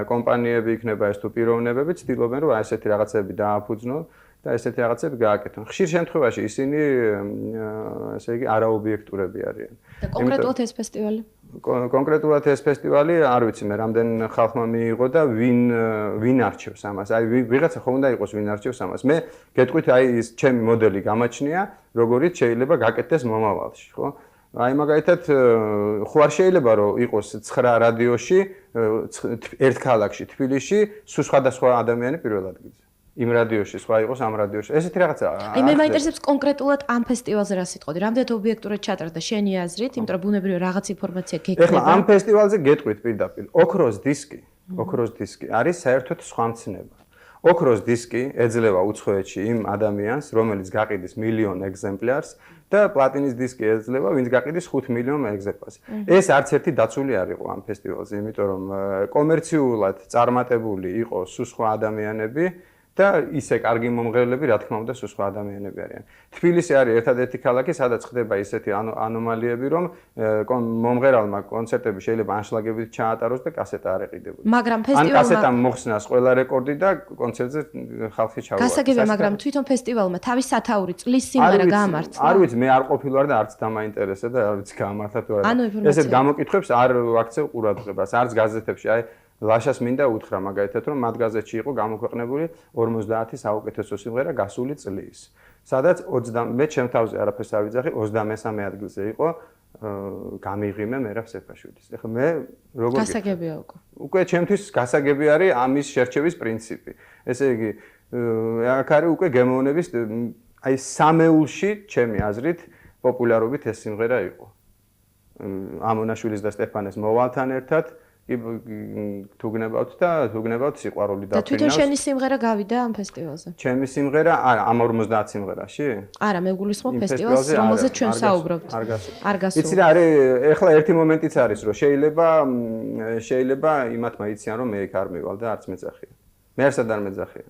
[SPEAKER 2] კომპანიები იქნება ეს თუ პიროვნებები ცდილობენ რომ ესეთი რაღაცები დააფუძნონ და ესეთი რაღაცები გააკეთონ. ხშირ შემთხვევაში ისინი ესე იგი არაობიექტურები არიან.
[SPEAKER 3] და კონკრეტულად ეს ფესტივალი?
[SPEAKER 2] კონკრეტულად ეს ფესტივალი არ ვიცი მე რამდენ ხალხმა მიიღო და ვინ არჩევს ამას. აი ვიღაცა ხომ უნდა იყოს ვინ არჩევს ამას. მე გეტყვით აი ის ჩემი მოდელი გამაჩნია, როგორიც შეიძლება გაკეთდეს მომავალში, ხო? აი მაგალითად ხო არ შეიძლება რომ იყოს 9 რადიოში ერთ ქალაქში თბილისში სულ სხვადასხვა ადამიანი პირველ ადგილზე. იმ რადიოში სხვა იყოს ამ რადიოში. ესეთი რაღაცა.
[SPEAKER 3] აი მე მაინტერესებს კონკრეტულად ამ ფესტივალზე რა სიტყვოდი. რამდენად ობიექტურად ჩატარდა შენი აზრით, იმიტომ რომ ბუნებრივია რაღაც ინფორმაცია გექნება.
[SPEAKER 2] ეხლა ამ ფესტივალზე გეტყვით პირდაპირ. ოქროს დისკი არის საერთოდ სხვა მცნება. ოქროს დისკი ეძლევა უცხოეთში იმ ადამიანს, რომელიც გაყიდის 1,000,000 ეგზემპლარს და პლატინის დისკი ეძლევა, ვინც გაყიდის 5 მილიონ ეგზემპლარს. ეს არც ერთი დაცული არ იყო ამ ფესტივალზე, იმიტომ რომ კომერციულად წარმატებული იყო სულ სხვა ადამიანები და ისე კარგი მომღერლები, რა თქმა უნდა, სულ სხვა ადამიანები არიან. თბილისი არის ერთადერთი ქალაქი, სადაც ხდება ისეთი ანომალიები, რომ მომღერალმა კონცერტები შეიძლება ანშლაგებით ჩაატაროს და კასეტა არ ეყიდებული.
[SPEAKER 3] მაგრამ
[SPEAKER 2] ან კასეტამ მოხსნას ყველა რეკორდი და კონცერტზე ხალხი ჩაუვარდა.
[SPEAKER 3] გასაგებია, მაგრამ თვითონ ფესტივალმა თავის სათაური წლის სიმღერა გაამართლა.
[SPEAKER 2] არ ვიცი, მე არ ყოფილვარ და არც დამაინტერესა და არ ვიცი გაამართლა თუ არა. ესეთ გამოკითხვებს არ ვაქცევ ყურადღებას, არც გაზეთებში, აი ლაშას მინდა უთხრა მაგალითად, რომ მათ გაზეთში იყო გამოქვეყნებული 50 საუკეთესო სიმღერა გასული წლის. სადაც 20 მე ჩემ თავზე არაფერს არ ვიძახი, 23 ადგილზე იყო გამიღიმე მერაბ სეფაშვილის. ეხლა მე როგორ
[SPEAKER 3] გასაგებია უკვე.
[SPEAKER 2] უკვე ჩემთვის გასაგები არის ამის შერჩევის პრინციპი. ესე იგი, აქ არის უკვე გემოვნების აი სამეულში, ჩემი აზრით, პოპულარობით ეს სიმღერა იყო. ამონაშვილის და სტეფანეს მოვალთან ერთად თუ გნებავთ სიყვარული
[SPEAKER 3] და თვითონ შენი სიმღერა გავიდა ამ ფესტივალზე?
[SPEAKER 2] ჩემი სიმღერა არა, ამ 50 სიმღერაში?
[SPEAKER 3] არა, მე გულისხმობ ფესტივალს, რომელზეც ჩვენ საუბრობთ. არ გასულ.
[SPEAKER 2] იცი რა არის, ეხლა ერთი მომენტიც არის, რომ შეიძლება იმათმა იციან, რომ მე იქ არ მივალ და არც მეძახია. მე არსად არ მეძახია.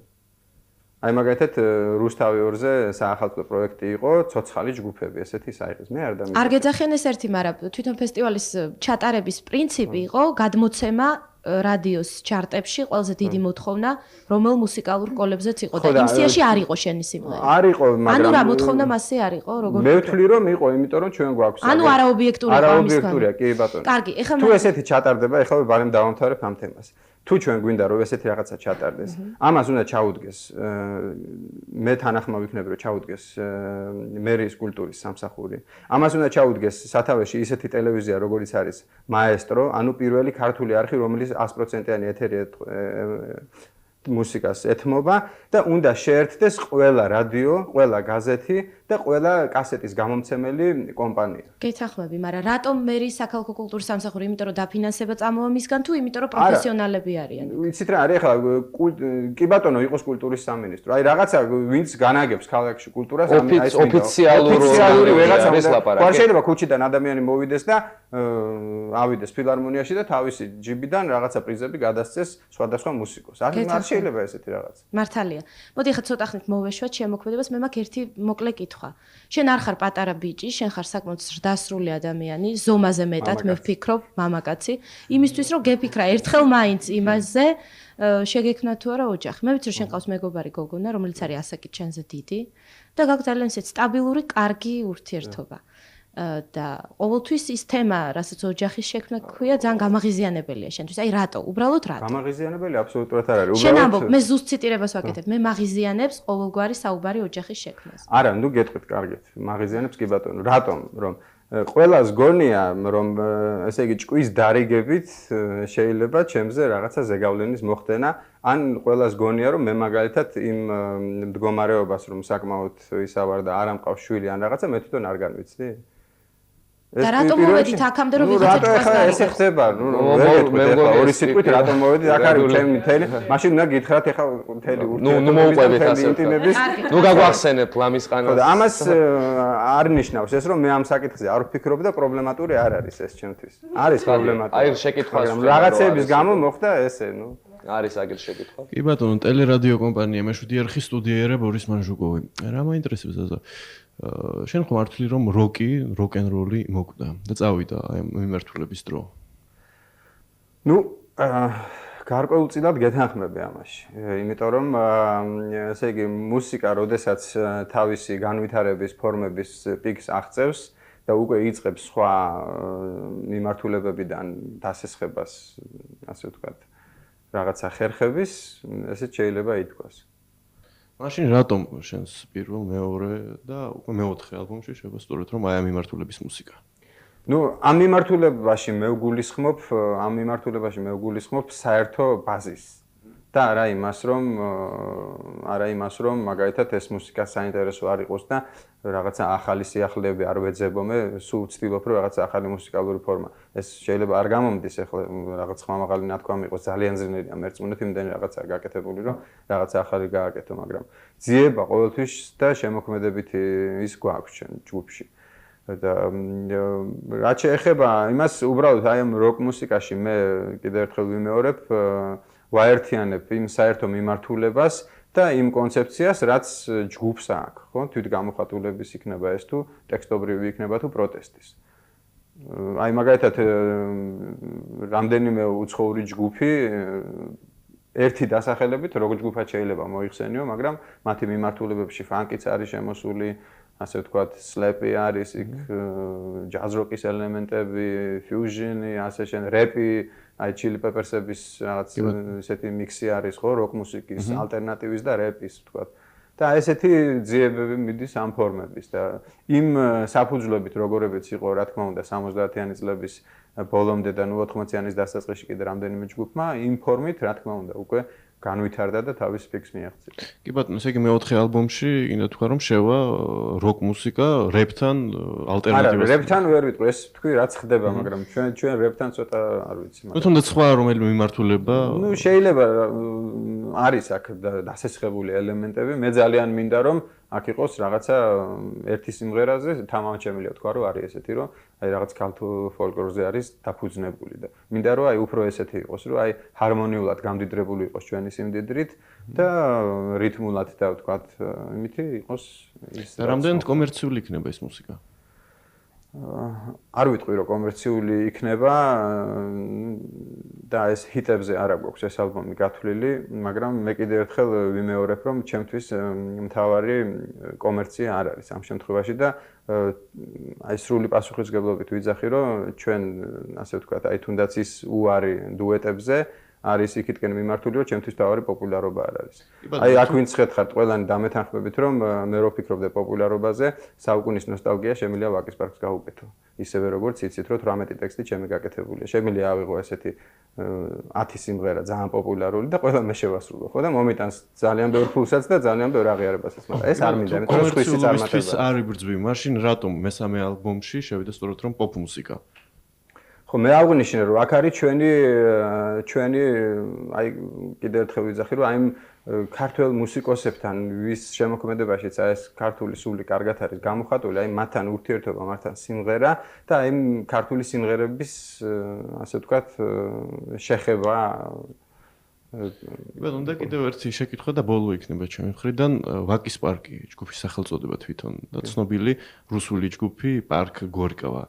[SPEAKER 2] აი მაგალითად რუსთავი 2-ზე საახალწლო პროექტი იყო, ცოცხალი ჯგუფები, ესეთი საერთოდ მე არ დამიძახე.
[SPEAKER 3] არ გეძახიან ეს ერთი, მაგრამ თვითონ ფესტივალის ჩატარების პრინციპი იყო გადმოცემა რადიოს ჩარტებში, ყველაზე დიდი მოთხოვნა, რომელ მუსიკალურ კოლებზეც იყო და იმ სიაში არ იყო შენი სიმღერა.
[SPEAKER 2] არ იყო, მაგრამ
[SPEAKER 3] ანუ რა მოთხოვნა მასე არ იყო, როგორ
[SPEAKER 2] მე ვთვლი რომ იყო, იმიტომ რომ ჩვენ გვაქვს.
[SPEAKER 3] ანუ არაობიექტურია ამის გამო.
[SPEAKER 2] არაობიექტურია, კი ბატონო.
[SPEAKER 3] კარგი, ეხლა
[SPEAKER 2] თუ ესეთი ჩატარდება, ეხლა ბარემ დავამთავრებ ამ თემას. თუ ჩვენ გვინდა რომ ესეთი რაღაცა ჩატარდეს, ამას უნდა ჩაუდგეს მე თანახმავ ვიქნებ რომ ჩაუდგეს მერიის კულტურის სამსახური. ამას უნდა ჩაუდგეს სათავეში ისეთი ტელევიზია როგორიც არის მაესტრო, ანუ პირველი ქართული არხი რომელიც 100%-იანი ეთერი მუსიკას ეთმობა და უნდა შეერთდეს ყველა რადიო, ყველა გაზეთი და ყველა კასეტის გამომცემელი კომპანია.
[SPEAKER 3] გეთახმები, მაგრამ რატომ მერიის საქალაქო კულტურის სამსახური? იმიტომ რომ დაფინანსება წამოვა მისგან თუ იმიტომ რომ პროფესიონალები არიან?
[SPEAKER 2] იცით რა არის ახლა კი ბატონო იყოს კულტურის სამინისტრო. აი რაღაცა ვინც განაგებს ქალაქში კულტურას,
[SPEAKER 4] აი ოფიციალური ვეღაცა არის ლაპარაკი.
[SPEAKER 2] არ შეიძლება ქუჩიდან ადამიანი მოვიდეს და ავიდეს ფილარმონიაში და თავისი ჯიბიდან რაღაცა პრიზები გადასცეს სხვადასხვა მუსიკოს. არ შეიძლება ესეთი რაღაც.
[SPEAKER 3] მართალია. მოდი ახლა ცოტა ხნით მოვეშვათ შემოქმედებას, მე მაქვს ერთი მოკლე კითხვა. შენ არ ხარ პატარა ბიჭი, შენ ხარ საკმაოდ ზრდასრული ადამიანი, ზომაზე მეტად მე ვფიქრობ, მამაკაცი, იმისთვის რომ გეფიქრა ერთხელ მაინც იმაზე, შეგექმნა თუ არა ოჯახი. მე ვიცი რომ შენ ყავს მეგობარი გოგონა, რომელიც არის ასაკით შენზე დიდი და გაქვს ძალიან სტაბილური, კარგი ურთიერთობა. და ყოველთვის ის თემა, რასაც ოჯახის შექმნა ქვია, ძალიან გამაღიზიანებელია შენთვის. აი რატო? უბრალოდ რატო?
[SPEAKER 2] გამაღიზიანებელი აბსოლუტურად არ არის.
[SPEAKER 3] შენ ამბობ, მე ზუსტ ციტირებას ვაკეთებ. მე მაღიზიანებს ყოველგვარი საუბარი ოჯახის შექმნას.
[SPEAKER 2] არა, ნუ გეტყვით კარგით. მაღიზიანებს კი ბატონო. რატომ? რომ ყველას გონია, რომ ესე იგი ჭკვის დარიგებით შეიძლება ჩემზე რაღაცა ზეგავლენის მოხდენა, ან ყველას გონია, რომ მე მაგალითად იმ მდგომარეობას რომ საკმაოდ ისავარ და არ ამყავს შვილი ან რაღაცა, მე თვითონ არ განვიცდი.
[SPEAKER 3] და რატომ მოვედით აქამდე რომ ვიღაცა ჭკვას
[SPEAKER 2] დაიგებს? ესე ხდება, ნუ მე ორი სიტყვით რატომ მოვედით? აქ არის ჩემი მთელი, მაშინ უნდა გითხრათ ეხლა მთელი ურთიერთობები.
[SPEAKER 4] ნუ მოუყვებით ასე. ნუ გაგვახსენებ ლამის ყანას.
[SPEAKER 2] და ამას არ ნიშნავს ეს რომ მე ამ საკითხზე არ ვფიქრობ და პრობლემატური არ არის ეს ჩემთვის. არის პრობლემატური.
[SPEAKER 4] აი შეკითხვას
[SPEAKER 2] რაღაცების გამო მოხდა ესე, ნუ
[SPEAKER 4] არის აგერ შეკითხვა.
[SPEAKER 5] კი ბატონო, ტელერადიო კომპანია მე7 არხის სტუდიერე ბორის მანჟუკოვი. რა მაინტერესებს ზაზა? შენ ხომ არ თვლი რომ როკ-ენ-როლი მოკვდა და წავიდა აი მიმართულების დრო?
[SPEAKER 2] ნუ გარკვეულწილად გეთანხმები ამაში. იმიტომ რომ ესე იგი მუსიკა, როდესაც თავისი განვითარების ფორმების პიკს აღწევს და უკვე იწყებს სხვა მიმართულებებიდან დასესხებას, ასე ვთქვათ, რაღაცა ხერხების, ესეც შეიძლება ითქვას.
[SPEAKER 5] მაშინ რატომ შენს პირველ, მეორე და უკვე მეოთხე ალბომში შევა სწორედ რომ აი ამ მიმართულების მუსიკა?
[SPEAKER 2] ნუ ამ მიმართულებაში მე ვგულისხმობ საერთო ბაზის. და არა იმას რომ მაგალითად ეს მუსიკა საინტერესო არ იყოს და რაღაცა ახალი სიახლეები არ ვეძებომე, სულ ვცდილობ რომ რაღაცა ახალი მუსიკალური ფორმა. ეს შეიძლება არ გამომდის ახლა რაღაც ხმამაღალი ნათქვამი იყოს ძალიან ძნელია მერწმუნეთ იმდენი რაღაცა გაკეთებული რომ რაღაცა ახალი გააკეთო, მაგრამ ძიება ყოველთვის და შემოქმედებითი ის გვაქვს ჩვენ ჯგუფში. და რაც შეეხება იმას უბრალოდ აი ამ როკ მუსიკაში მე კიდევ ერთხელ ვიმეორებ ვაერთიანებ იმ საერთო მიმართულებას და იმ კონცეფციას რაც ჯგუფს აქვს, ხო? თვითგამოხატულების იქნება ეს თუ ტექსტობრივი იქნება თუ პროტესტის. აი მაგალითად რამდენიმე უცხოური ჯგუფი ერთი დასახელებით როკ ჯგუფად შეიძლება მოიხსენიო, მაგრამ მათი მიმართულებებში ფანკიც არის შემოსული, ასე ვთქვათ, სლეპი არის, იქ ჯაზ როკის ელემენტები, ფიუჟენი, ასე შენ რეპი, აი ჩილი პეპერსების რაღაც ესეთი მიქსი არის, ხო, როკ მუსიკის, ალტერნატივის და რეპის, ვთქვათ. და ესეთი ძიებები მიდის ამ ფორმების და იმ საფუძვლებით როგორებიც იყო, რა თქმა უნდა, 70-იანი წლების ბოლომდე და 80-იანის დასაწყისში კიდე რამდენიმე ჯგუფმა იმ ფორმით, რა თქმა უნდა, უკვე განვითარდა და თავის ფიქს მიაღწია.
[SPEAKER 9] კი ბატონო, ესე იგი მეოთხე ალბომში კიდე თქვა რომ შევა როკ მუსიკა რეპთან ალტერნატივას.
[SPEAKER 2] არა, რეპთან ვერ ვიტყვი, ეს თქვი რაც ხდება, მაგრამ ჩვენ რეპთან ცოტა არ ვიცი, მაგრამ.
[SPEAKER 9] ნუ თუნდაც სხვა რომელიმე მიმართულება?
[SPEAKER 2] ნუ შეიძლება არის აქ დასესხებული ელემენტები, მე ძალიან მინდა რომ აქ იყოს რაღაცა ერთი სიმღერაზე თამამჩემილია თქვა რომ არის ესეთი რომ აი რაღაც ქალთო ფოლკლორზე არის დაფუძნებული და მინდა რომ აი უფრო ესეთი იყოს რომ აი ჰარმონიულად გამდიდრებული იყოს ჩვენი სიმდიდრით და რითმულად და ვთქვათ იმითი იყოს ის
[SPEAKER 9] რამდენად კომერციული იქნება ეს მუსიკა?
[SPEAKER 2] არ ვიტყვი რომ კომერციული იქნება და ეს ჰიტებზე არა გვაქვს ეს ალბომი გათვლილი, მაგრამ მე კიდევ ერთხელ ვიმეორებ რომ ჩემთვის მთავარი კომერცია არ არის ამ შემთხვევაში და აი სრული პასუხისმგებლობით ვიძახი რომ ჩვენ ასე ვთქვათ აი თუნდაც ის უარი დუეტებზე არის იქითკენ მიმართული რომ ჩემთვის თავარი პოპულარობა არ არის. აი აქ ვინც ხერხართ ყველანი დამეთანხმებით რომ მე რო ფიქრობდე პოპულარობაზე, საუკუნის ნოსტალგია შემიძლია ვაკის პარკს გაუკეთო. ისევე როგორც იცით რომ 18 ტექსტი ჩემი გაკეთებულია. შემიძლია ავიღო ესეთი 10 სიმღერა ძალიან პოპულარული და ყველა მე შევასრულო, ხო და მომიტანს ძალიან ბევრ ფულსაც და ძალიან ბევრ აღიარებასაც, მაგრამ ეს არ მინდა, იმიტომ რომ სხვისი წარმატება.
[SPEAKER 9] არ იბრძვი, მაშინ რატომ მესამე ალბომში შევიდა სწორედ რომ პოპ მუსიკა?
[SPEAKER 2] ხო მე აღვნიშნე რომ აქ არის ჩვენი აი კიდევ ერთხელ ვიძახი რომ აი ქართველ მუსიკოსებთან ვის შემოქმედებაშიც აი ეს ქართული სული კარგად არის გამოხატული აი მათთან ურთიერთობა მათთან სიმღერა და აი ქართული სიმღერების ასე ვთქვათ შეხება
[SPEAKER 9] ბატონო და კიდევ ერთი შეკითხვა და ბოლო იქნება ჩემი მხრიდან ვაკის პარკი ჯგუფის სახელწოდება თვითონ და ცნობილი რუსული ჯგუფი პარკ გორკავა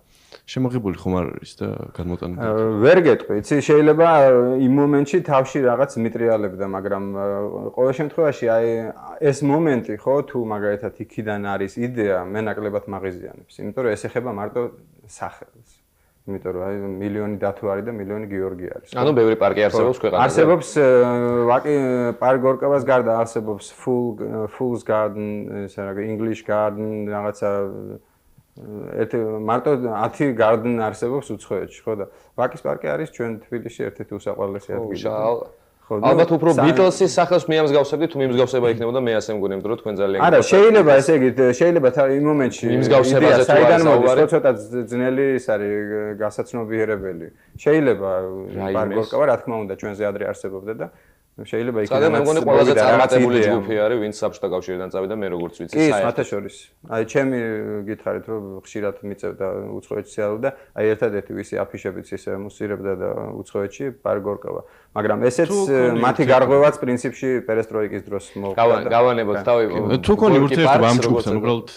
[SPEAKER 9] შემოღებული ხომ არ არის და განმოტანილი?
[SPEAKER 2] ვერ გეტყვი, იცი, შეიძლება იმ მომენტში თავში რაღაც მიტრიალებდა, მაგრამ ყოველ შემთხვევაში აი ეს მომენტი ხო თუ მაგალითად იქიდან არის იდეა, მე ნაკლებად მაღიზიანებს, იმიტომ რომ ეს ეხება მარტო სახელს. იმიტომ რომ აი მილიონი დათო არის და მილიონი გიორგი არის.
[SPEAKER 4] ანუ ბევრი პარკი არსებობს ქვეყანაზე.
[SPEAKER 2] არსებობს ვაკი პარკ გორკავას გარდა არსებობს Fool's Garden, ესე რა English Garden, რაღაცა ერთი მარტო 10 გარდენ არსებობს უცხოეთში, ხო და ვაკის პარკი არის ჩვენ თბილისში ერთ-ერთი უსაყვარლესი ადგილი.
[SPEAKER 4] ხო, ალბათ უფრო ბიტლსის სახელს მიამსგავსებდი თუ მიმსგავსება იქნებოდა მე ასე მგონი, იმიტომ რომ თქვენ ძალიან
[SPEAKER 2] არა, შეიძლება ესე იგი, შეიძლება იმ მომენტში
[SPEAKER 4] მიმსგავსებაზე თუ
[SPEAKER 2] საიდან მოდის, ცოტა ძნელი ის არის გასაცნობიერებელი. შეიძლება პარკ გორკავა რა თქმა უნდა ჩვენზე ადრე არსებობდა და შეიძლება იქნება
[SPEAKER 4] მე მგონი ყველაზე წარმატებული ჯგუფი არის, ვინც საბჭოთა კავშირიდან წავიდა, მე როგორც ვიცი,
[SPEAKER 2] საერთოდ. კი, მათაშორის. აი, ჩემი გითხარით, რომ ხშირად მიწევდა უცხოეთში სიარული და აი ერთადერთი ვისი აფიშებიც ისე მუსირებდა და უცხოეთში პარკ გორკავა. მაგრამ ესეც მათი გარღვევაც პრინციპში პერესტროიკის დროს მოხდა.
[SPEAKER 4] გავანებოთ თავი.
[SPEAKER 9] თუ კონი ურთიერთობა ამ ჯგუფთან, უბრალოდ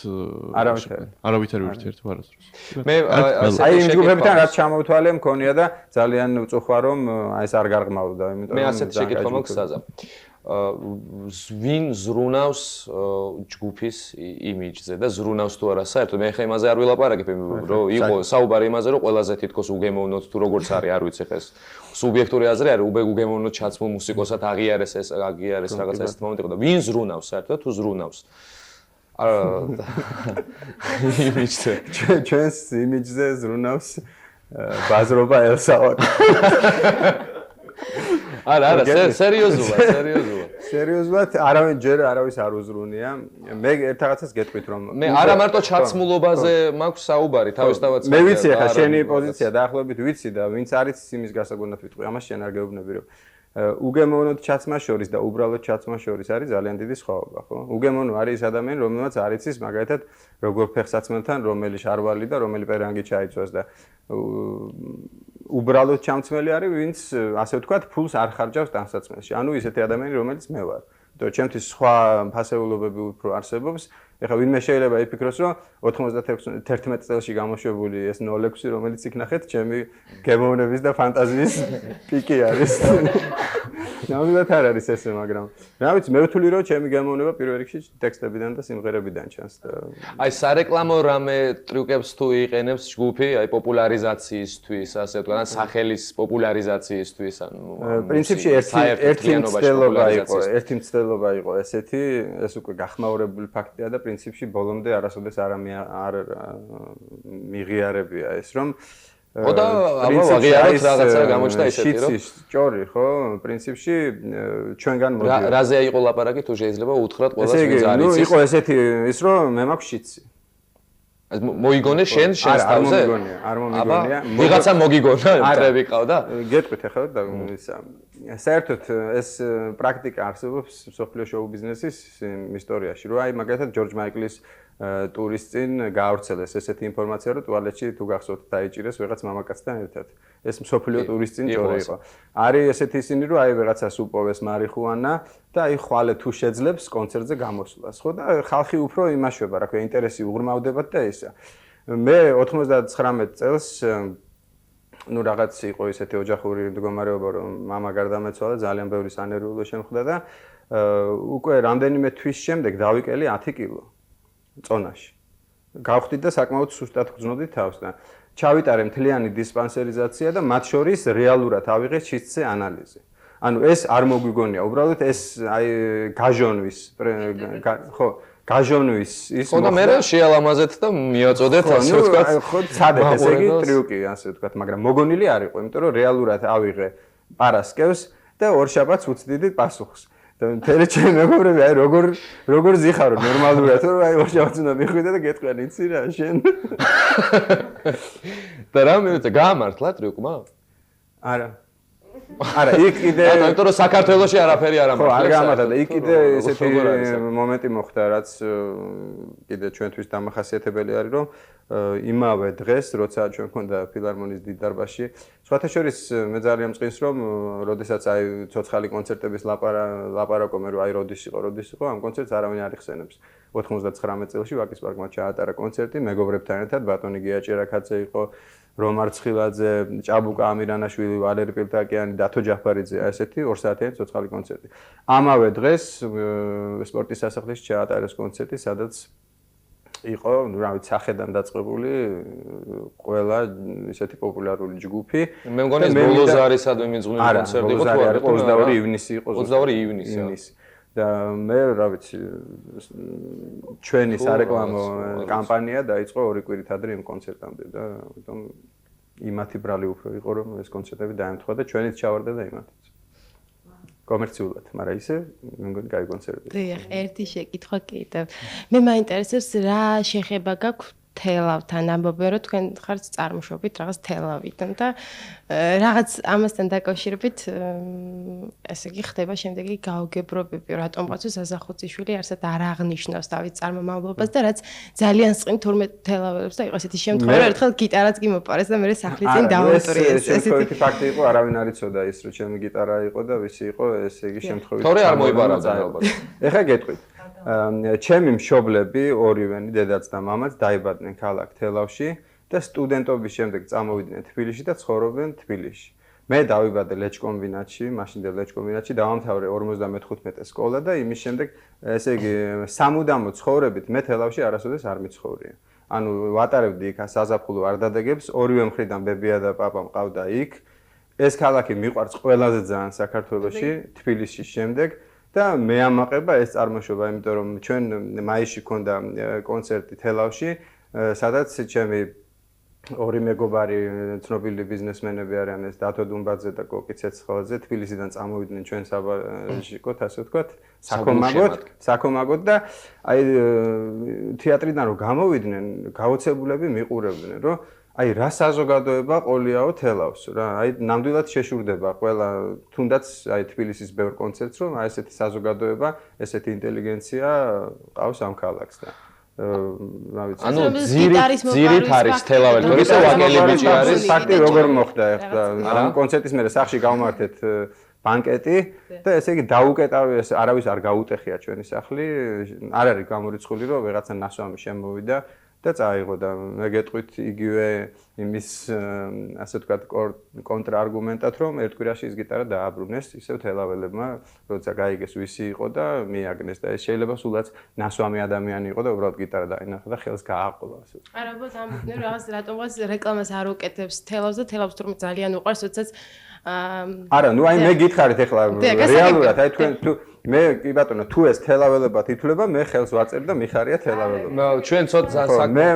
[SPEAKER 9] არავითარი ურთიერთობა არასდროს.
[SPEAKER 4] მე
[SPEAKER 2] აი იმ ჯგუფებთან რაც ჩამოვთვალე მქონია და ძალიან უწუხვა რომ აი ეს არ გარღმავდა, იმიტომ რომ
[SPEAKER 4] მე ასეთ შეკითხვა მაქვს საზა. ვინ ზრუნავს ჯგუფის იმიჯზე და ზრუნავს თუ არა საერთოდ მე ხა იმაზე არ ვილაპარაკებ რომ იყო საუბარი იმაზე რომ ყველაზე თითქოს უგემოვნოთ თუ როგორც არის არ ვიცი ხა ეს სუბიექტური აზრი არის უგემოვნოთ ჩაცმულ მუსიკოსად აღიარეს ეს აღიარეს რაღაცა ეს მომენტი და ვინ ზრუნავს საერთოდ თუ ზრუნავს იმიჯზე
[SPEAKER 2] ჩვენს იმიჯზე ზრუნავს ბაზრობა ელსავაკი
[SPEAKER 4] არა, სერიოზულად,
[SPEAKER 2] ჯერ არავის არ უზრუნია. მე ერთ რაღაცას გეტყვით რომ
[SPEAKER 4] მე არა მარტო ჩაცმულობაზე მაქვს საუბარი, თავისთავად.
[SPEAKER 2] მე ვიცი ახლა შენი პოზიცია დაახლოებით ვიცი და ვინც არის იმის გასაგონად ვიტყვი. ამას შენ არ გეუბნები რომ უგემოვნოდ ჩაცმა შორის და უბრალოდ ჩაცმა შორის არის ძალიან დიდი სხვაობა, ხო? უგემოვნო არის ის ადამიანი, რომელმაც არ იცის მაგალითად როგორ ფეხს აცმელთან, რომელი შარვალი და რომელი პერანგი ჩაიცვას და უბრალოდ ჩამცმელი არის, ვინც ასე ვთქვათ, ფულს არ ხარჯავს ტანსაცმელში. ანუ ისეთი ადამიანი, რომელიც მე ვარ. იმიტომ ჩემთვის სხვა ფასეულობები უფრო არსებობს. ეხლა ვინმე შეიძლება იფიქროს, რომ 91 წელში გამოშვებული ეს 06, რომელიც იქ ნახეთ, ჩემი გემოვნების და ფანტაზიის პიკი არის. ნამდვილად არ არის ესე, მაგრამ რა ვიცი, მე ვთვლი, რომ ჩემი გემოვნება პირველ რიგში ტექსტებიდან და სიმღერებიდან ჩანს და
[SPEAKER 4] აი სარეკლამო რამე ტრიუკებს თუ იყენებს ჯგუფი, აი პოპულარიზაციისთვის, ასე ვთქვათ, ან სახელის პოპულარიზაციისთვის, ანუ
[SPEAKER 2] პრინციპში ერთი მცდელობა იყო ესეთი, ეს უკვე გახმაურებული ფაქტია და პრინციპში ბოლომდე არასოდეს არ მიღიარებია ეს რომ
[SPEAKER 4] ხო და აბა ვაღიაროთ რაღაცა გამოჩნდა ისეთი რომ
[SPEAKER 2] სჭორი ხო პრინციპში ჩვენგან მოდიოდა
[SPEAKER 4] რაზე იყო ლაპარაკი თუ შეიძლება უთხრათ ყველას ვინც არის
[SPEAKER 2] ეს იყო ესეთი ის რომ მე მაქვს შიცი
[SPEAKER 4] მოიგონე შენს თავზე
[SPEAKER 2] არ მომიგონია
[SPEAKER 4] ვიღაცა მოგიგონა მტრები ყავდა
[SPEAKER 2] გეტყვით ახლა და საერთოდ ეს პრაქტიკა არსებობს სოფლიო შოუ ბიზნესის ისტორიაში რომ აი მაგალითად ჯორჯ მაიკლის ტურის წინ გაავრცელეს ესეთი ინფორმაცია რომ ტუალეტში თუ გახსოვთ დაიჭირეს ვიღაც მამაკაცთან ერთად ეს სოფლიო ტურის წინ ჯორი იყო არის ესეთი ისინი რომ აი ვიღაცას უპოვეს მარიხუანა და აი ხვალე თუ შეძლებს კონცერტზე გამოსვლას ხო და ხალხი უფრო იმაშვება რა ქვია ინტერესი უღრმავდებათ და ესა მე 99 წელს ну რაღაც იყო ისეთი ოჯახური მდგომარეობა რომ мама გარდამეცვალა ძალიან ბევრი სანერვიულო შემხდა და უკვე რამდენიმე თვის შემდეგ დავიკელი 10 კილო წონაში. გავხდით და საკმაოდ სუსტად გრძნობდი თავს და ჩავიტარე მთლიანი დისპანსერიზაცია და მათ შორის რეალურად ავიღე ჩიცზე ანალიზი. ანუ ეს არ მოგვიგონია, უბრალოდ ეს აი გაჟონვის ხო გაჟონვის ის
[SPEAKER 4] ხო და მე შეალამაზეთ და მიაწოდეთ ასე ვთქვათ.
[SPEAKER 2] ხო ცადეთ ესე იგი ტრიუკი ასე ვთქვათ, მაგრამ მოგონილი არ იყო, იმიტომ რომ რეალურად ავიღე პარასკევს და ორშაბათს უცდიდი პასუხს. და მთელი ჩემი მეგობრები აი როგორ ზიხარო ნორმალურად რომ აი ორშაბათს უნდა მიხვიდე და გეტყვიან იცი რა შენ
[SPEAKER 4] და რა მინუტზე გაამართლა ტრიუკმა?
[SPEAKER 2] არა იქ კიდე
[SPEAKER 4] ანუ რომ საქართველოში არაფერი არ ამართლებს.
[SPEAKER 2] ხო არ გამართა და იქ კიდე ესეთი მომენტი მოხდა რაც კიდე ჩვენთვის დამახასიათებელი არის რომ იმავე დღეს როცა ჩვენ მქონდა ფილარმონიის დიდ დარბაზში სხვათა შორის მე ძალიან მწყის რომ როდესაც აი ცოცხალი კონცერტების ლაპარაკო მე რომ აი როდის იყო ამ კონცერტს არავინ არ იხსენებს 99 წელში ვაკის პარკმა ჩაატარა კონცერტი მეგობრებთან ერთად ბატონი გიაჭერაკაძე იყო რომარ ცხილაძე, ჭაბუკა ამირანაშვილი, ვალერი პილტაკიანი, დათო ჯაფარიძე, ესეთი 2 საათიანი ცოცხალი კონცერტი. ამავე დღეს სპორტის სასახლეში ჩაატარეს კონცერტი, სადაც იყო, რა ვიცი, სახედან დაწყებული ყველა ისეთი პოპულარული ჯგუფი.
[SPEAKER 4] მე მგონი ეს ბოლოს არის სადმე მიძღვნილი კონცერტი იყო თუ არა?
[SPEAKER 2] 22 ივნისი იყო.
[SPEAKER 4] 22 ივნისი.
[SPEAKER 2] და მე რა ვიცი ჩვენი სარეკლამო კამპანია დაიწყო 2 კვირით ადრე იმ კონცერტამდე და ამიტომ იმათი ბრალი უფრო იყო რომ ეს კონცერტები დაემთხვა და ჩვენიც ჩავარდა და იმათიც კომერციულად, მაგრამ ისე მე მგონი კაი კონცერტი.
[SPEAKER 7] დიახ, ერთი შეკითხვა კიდევ. მე მაინტერესებს რა შეხება გაქვთ თელავთან ამბობენ რომ თქვენ ხართ წარმოშობით რაღაც თელავიდან და რაღაც ამასთან დაკავშირებით ესე იგი ხდება შემდეგი გაუგებრობები რატომ ყავთ საზახუციშვილი არსად არ აღნიშნავს თავის წარმომავლობას და რაც ძალიან სწყინ თურმე თელავებს და იყო ესეთი შემთხვევა რომ ერთხელ გიტარაც კი მოპარეს და მე სახლის წინ დავუტრიეს
[SPEAKER 2] ესეთი ფაქტი იყო არავინ არ იცოდა ის რომ ჩემი გიტარა იყო და ვისი იყო ესე იგი შემთხვევით
[SPEAKER 4] თორე არ მოიბარადა ალბათ
[SPEAKER 2] ეხა გეტყვით ჩემი მშობლები ორივენი დედაც და მამაც დაიბადნენ ქალაქ თელავში და სტუდენტობის შემდეგ წამოვიდნენ თბილისში და ცხოვრობენ თბილისში. მე დავიბადე ლეჩკომბინატში, მაშინდელ ლეჩკომბინატში დავამთავრე 55 სკოლა და იმის შემდეგ ესე იგი სამუდამო ცხოვრებით მე თელავში არასოდეს არ მიცხოვრია. ანუ ვატარებდი იქ საზაფხულო არდადეგებს, ორივე მხრიდან ბებია და პაპა მყავდა იქ. ეს ქალაქი მიყვარს ყველაზე ძალიან საქართველოში, თბილისში შემდეგ და მე ამაყება ეს წარმოშობა, იმიტომ რომ ჩვენ მაისში ქონდა კონცერტი თელავში, სადაც ჩემი ორი მეგობარი ცნობილი ბიზნესმენები არიან ეს დათო დუმბაძე და კოკი ცეცხლაძე თბილისიდან წამოვიდნენ ჩვენ საბაჟიკოთ ასე ვთქვათ საქომაგოდ და აი თეატრიდან რომ გამოვიდნენ გაოცებულები მიყურებდნენ რომ აი რა საზოგადოება ყოლიაო თელავს რა აი ნამდვილად შეშურდება ყველა თუნდაც აი თბილისის ბევრ კონცერტს რომ აი ესეთი საზოგადოება ესეთი ინტელიგენცია ყავს ამ ქალაქს და რა ვიცი
[SPEAKER 4] ანუ ძირით არის თელაველი თორისა ვაკელი ბიჭი არის
[SPEAKER 2] ფაქტი როგორ მოხდა ეხლა ამ კონცერტის მერე სახში გავმართეთ ბანკეტი და ესე იგი დაუკეტავი ეს არავის არ გაუტეხია ჩვენი სახლი არ არის გამორიცხული რომ ვიღაცა ნასვამი შემოვიდა და წაიღო და მე გეტყვით იგივე იმის ასე ვთქვათ კონტრარგუმენტად რომ ერთ კვირაში ის გიტარა დააბრუნეს ისევ თელაველებმა როცა გაიგეს ვისი იყო და მიაგნეს და ეს შეიძლება სულაც ნასვამი ადამიანი იყო და უბრალოდ გიტარა დაინახა და ხელს გააყოლა ასე
[SPEAKER 7] არა ბოლოს ამბობდნენ რაღაც რატომღაც რეკლამას არ უკეთებს თელავს და თელავს თურმე ძალიან უყვარს როდესაც
[SPEAKER 2] არა ნუ აი მე გითხარით ეხლა რეალურად აი თქვენ თუ მე კი ბატონო თუ ეს თელაველებად ითვლება მე ხელს ვაწერ და მიხარია თელაველობა
[SPEAKER 4] ჩვენ ცოტა
[SPEAKER 2] მე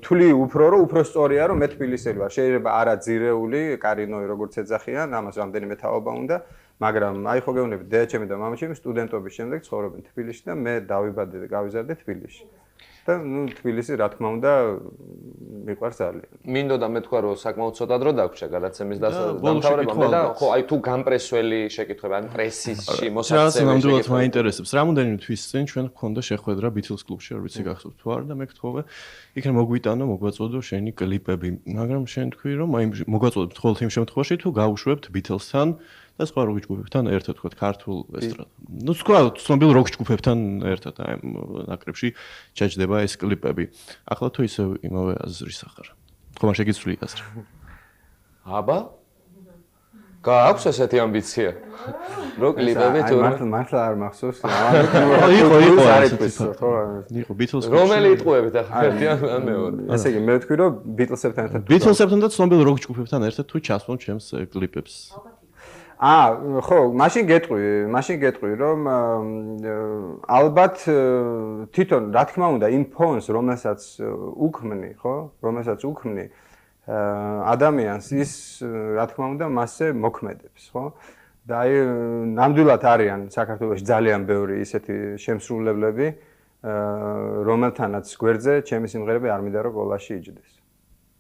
[SPEAKER 2] თვლი უფრო რომ უფრო სწორია რომ მე თბილისელი ვარ შეიძლება არა ძირეული კარინოი როგორც ეძახიან ამას რამდენიმე თაობა უნდა მაგრამ აი ხო გეუბნები დედაჩემი და მამაჩემი სტუდენტობის შემდეგ ცხოვრობენ თბილისში და მე დავიბადე და გავიზარდე თბილისში და ნუ თბილისი რა თქმა უნდა მიყვარს ძალიან.
[SPEAKER 4] მინდოდა მე თქვა რომ საკმაოდ ცოტა დრო დაგვრჩა გადაცემის დამთავრებამდე და ხო აი თუ გამპრესველი შეკითხება ან პრესისში მოსაცემი
[SPEAKER 9] შეგეთქვი. ნამდვილად მაინტერესებს. რამოდენიმე თვის წინ ჩვენ გქონდა შეხვედრა Beatles კლუბში, არ ვიცი გახსოვთ თუ არა და მე გთხოვე იქნებ მოგვიტანო, მოგვაწოდო შენი კლიპები, მაგრამ შენ თქვი რომ აი მოგვაწოდოთ მხოლოდ იმ შემთხვევაში თუ გავუშვებთ Beatles-თან და სხვა როკ ჯგუფებთან ერთად თქვა ქართულ ესტრადა. ნუ თქვა ცნობილ როკ ჯგუფებთან ერთად აი ნაკრებში ჩაჯდება ეს კლიპები. ახლა თუ ისე იმავე აზრის ახარ. ხომ შეგიცვლი აზრი?
[SPEAKER 4] აბა? გააქვს ესეთი ამბიცია? როკ კლიპები თუ
[SPEAKER 2] მართლა არ მახსოვს.
[SPEAKER 9] იყო არის ხო? იყო Beatles.
[SPEAKER 4] რომელი იტყუებით ახლა ერთი ან მეორე?
[SPEAKER 2] ესე იგი მე ვთქვი რომ Beatles-ებთან ერთად
[SPEAKER 9] Beatles-ებთან და ცნობილ როკ ჯგუფებთან ერთად თუ ჩასვამ ჩემს კლიპებს.
[SPEAKER 2] ხო, მაშინ გეტყვი, რომ ალბათ თვითონ რა თქმა უნდა იმ ფონს, რომელსაც უქმნი, ხო? რომელსაც უქმნი ადამიანს ის რა თქმა უნდა მასზე მოქმედებს, ხო? და აი ნამდვილად არიან საქართველოში ძალიან ბევრი ისეთი შემსრულებლები, რომელთანაც გვერდზე ჩემი სიმღერები არ მინდა რომ გოლაში იჯდეს.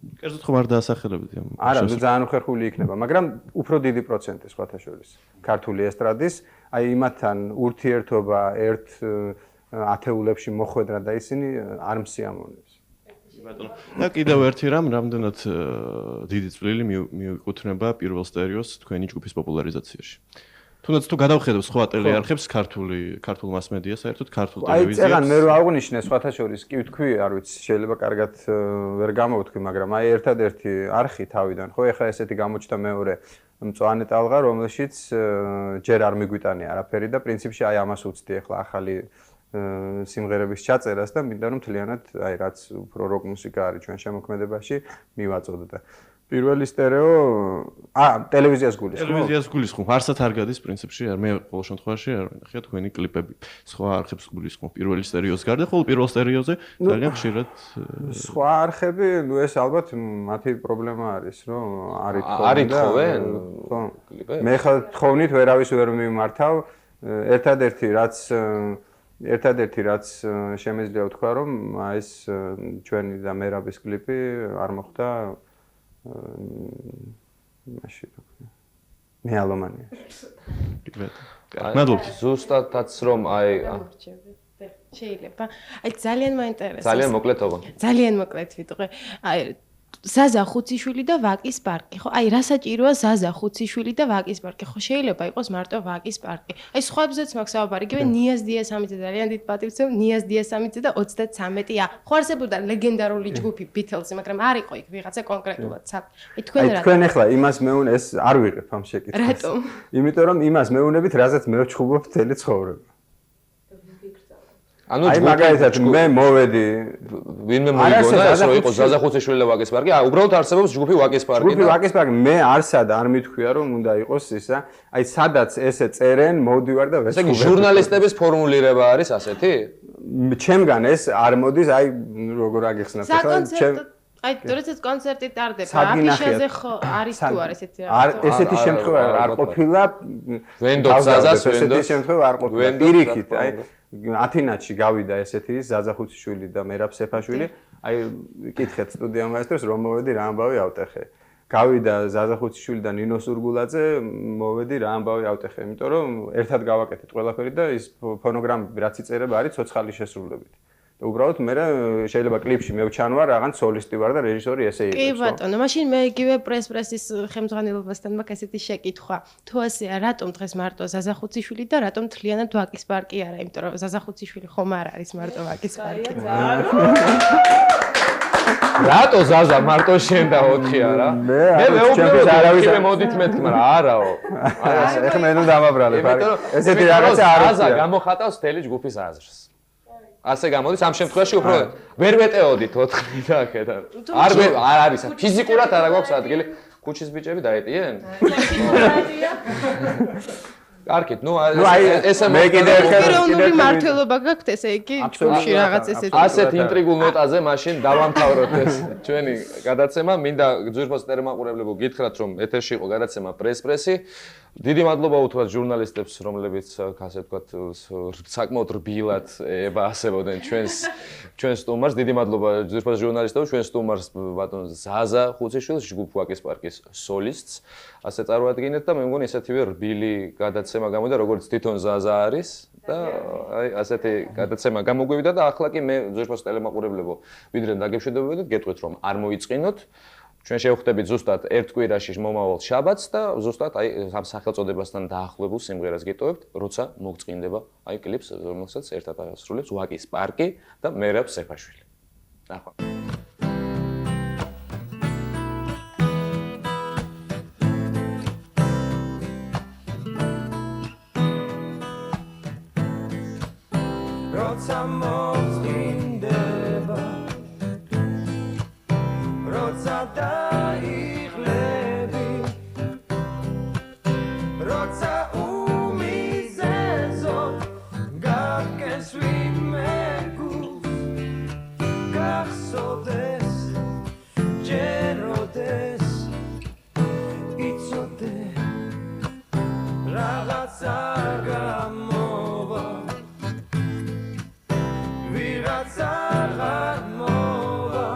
[SPEAKER 9] კერძოდ ხომ არ დაასახელებდი ამ.
[SPEAKER 2] არა, ძალიან უხერხული იქნება, მაგრამ უფრო დიდი პროცენტი სხვათა შორის. ქართული ესტრადის, აი იმათთან ურთიერთობა ერთ ათეულებში მოხვედრა და ისინი არ მსიამოვნებს.
[SPEAKER 9] ბატონო. და კიდევ ერთი რამ, რამდენად დიდი წვლილი მიეკუთვნება პირველ სტერეოს თქვენი ჯგუფის პოპულარიზაციაში. თუნდაც თუ გადავხედავ სხვა ტელეარხებს ქართულ მასმედიას საერთოდ ქართულ ტელევიზიას.
[SPEAKER 2] აი წეგან მე რო აღვნიშნე სხვათა შორის კი ვთქვი, არ ვიცი, შეიძლება კარგად ვერ გამოვთქვი, მაგრამ აი ერთადერთი არხი თავიდან, ხო, ეხლა ესეთი გამოჩნდა მეორე მწვანე ტალღა, რომელშიც ჯერ არ მიგვიტანია არაფერი და პრინციპში აი ამას უცდი ეხლა ახალი სიმღერების ჩაწერას და მინდა რომ მთლიანად აი რაც უფრო როკ მუსიკა არის ჩვენ შემოქმედებაში მივაწოდო და პირველი სტერეო ტელევიზიას გულისხმობ.
[SPEAKER 9] ტელევიზიას გულისხმობ. არსად არ გადის პრინციპში, არ მე ყოველ შემთხვევაში არ ვინახია თქვენი კლიპები. სხვა არხებს გულისხმობ პირველი სტერეოს გარდა, ხოლო პირველ სტერეოზე ძალიან ხშირად
[SPEAKER 2] სხვა არხები, ნუ ეს ალბათ მათი პრობლემა არის, რომ
[SPEAKER 4] არ ითხოვენ
[SPEAKER 2] კლიპები. მე ხა თხოვნით ვერავის ვერ მიმართავ. ერთადერთი რაც შემეძლია ვთქვა, რომ ეს ჩვენი და მერაბის კლიპი არ მოხდა მაშინ მეალომანიაში.
[SPEAKER 9] მადლობთ.
[SPEAKER 4] ზუსტადაც რომ აი
[SPEAKER 7] შეიძლება. აი ძალიან მაინტერესებს.
[SPEAKER 4] ძალიან მოკლედობა.
[SPEAKER 7] ძალიან მოკლედ ვიტყვი. აი ზაზა ხუციშვილი და ვაკის პარკი, ხო? აი რა საჭიროა ზაზა ხუციშვილი და ვაკის პარკი, ხო? შეიძლება იყოს მარტო ვაკის პარკი. აი სხვებზეც მაქვს საუბარი, იგივე ნიაზ დიასამიძე ძალიან დიდ პატივს ვცემ, ნიაზ დიასამიძე და 33-ა. ხო არსებობდა ლეგენდარული ჯგუფი Beatles-ი, მაგრამ არ იყო იქ ვიღაცა კონკრეტულად. აი თქვენ რა?
[SPEAKER 2] აი თქვენ ახლა იმას მეუნ ეს არ ვიღებ ამ შეკითხვას.
[SPEAKER 7] რატომ?
[SPEAKER 2] იმიტომ რომ იმას მეუნებით, რაზეც მე ვჩხუბობ მთელი ცხოვრება.
[SPEAKER 4] ანუ
[SPEAKER 2] აი მაგალითად მე მოვედი
[SPEAKER 4] ვინმე მოიგონა ეს რომ იყო ზაზა ხუციშვილი და ვაკის პარკი. უბრალოდ არსებობს ჯგუფი ვაკის პარკი და
[SPEAKER 2] ჯგუფი ვაკის პარკი მე არსად არ მithქვია რომ უნდა იყოს ისა. აი სადაც ესე წერენ, მოვდივარ და
[SPEAKER 4] ესე იგი ჟურნალისტების ფორმულირება არის ასეთი?
[SPEAKER 2] ჩემგან ეს არ მოდის, აი როგორ აგიხსნათ ახლა ჩემ
[SPEAKER 7] აი, თორეც კონცერტი ტარდება, აფიშაზე ხო არის თუ არა ესეთი
[SPEAKER 2] რაღაც? ესეთი შემთხვევა არ ყოფილა.
[SPEAKER 4] ვენდობ ზაზას
[SPEAKER 2] ესეთი შემთხვევა არ ყოფილა. პირიქით, აი ათინათში გავიდა ესეთი ზაზა ხუციშვილი და მერაბ სეფაშვილი. აი, კითხეთ სტუდია მაესტროს რომ მოვედი რა ამბავი ავტეხე. გავიდა ზაზა ხუციშვილი და ნინო სურგულაძე, მოვედი რა ამბავი ავტეხე, იმიტომ რომ ერთად გავაკეთეთ ყველაფერი და ის ფონოგრამები რაც იწერება არის ცოცხალი შესრულებით. და უბრალოდ მე შეიძლება კლიპში მე ვჩანვარ რაღაც სოლისტი ვარ და რეჟისორი ესე იღებს.
[SPEAKER 7] კი ბატონო, მაშინ მე იგივე პრესის ხელმძღვანელობასთან მაქვს ესეთი შეკითხვა. თუ ასეა, რატომ დღეს მარტო ზაზა ხუციშვილი და რატომ თლიანად ვაკის პარკი არა? იმიტომ რომ ზაზა ხუციშვილი ხომ არ არის მარტო ვაკის პარკი.
[SPEAKER 4] რატო ზაზა მარტო შენ და 4 არა? მე მეუბნები არავის არ მოდით მეთქი, მაგრამ არაო.
[SPEAKER 2] ეხლა მე ნუ დამაბრალებ. ესეთი რაღაცა არ არის.
[SPEAKER 4] ზაზა გამოხატავს თელი ჯგუფის აზრს. ასე გამოდის ამ შემთხვევაში უფრო ვერ ვეტეოდით 4 და აქეთან. არ არის ფიზიკურად არ აქვს ადგილი. ქუჩის ბიჭები დაეტიენ? კარგით, ნუ ესე
[SPEAKER 7] მე კიდე ეროვნული მართლობა გაქვთ ესე იგი ჯგუფში რაღაც ესეთი.
[SPEAKER 4] ასეთ ინტრიგულ ნოტაზე მაშინ დავამთავროთ ეს ჩვენი გადაცემა. მინდა ძვირფას ტელემაყურებლებო გითხრათ რომ ეთერში იყო გადაცემა პრესი. დიდი მადლობა უთხრათ ჟურნალისტებს, რომლებიც ასე ვთქვათ, საკმაოდ რბილად ეასებოდნენ ჩვენს სტუმარს. დიდი მადლობა ძვირფას ჟურნალისტებს, ჩვენს სტუმარს ბატონ ზაზა ხუციშვილს, ჯგუფ ვაკის პარკის სოლისტს. ასე წარუადგინეთ და მე მგონი ესეთივე რბილი გადაცემა გამოვიდა, როგორც თვითონ ზაზა არის და აი ასეთი გადაცემა გამოგვივიდა და ახლა კი მე ძვირფას ტელემაყურებლებო, ვიდრე დაგეშვიდობოდეთ, გეტყვით რომ არ მოიწყინოთ. ჩვენ შევხვდებით ზუსტად ერთ კვირაში მომავალ შაბათს და ზუსტად აი ამ სახელწოდებასთან დაახლოებულ სიმღერას გიტოვებთ, როცა მოგწყინდება აი კლიპს, რომელსაც ერთად ასრულებს ვაკის პარკი და მერაბ სეფაშვილი. ნახვა. როცა მოგწყინდება როცა დაიღლები როცა უმიზეზო გაგკენს ვინმე გულს გახსოვდეს ჯერ როდეს იცოდე რაღაც არ გამოვა ვიღაც აღარ მოვა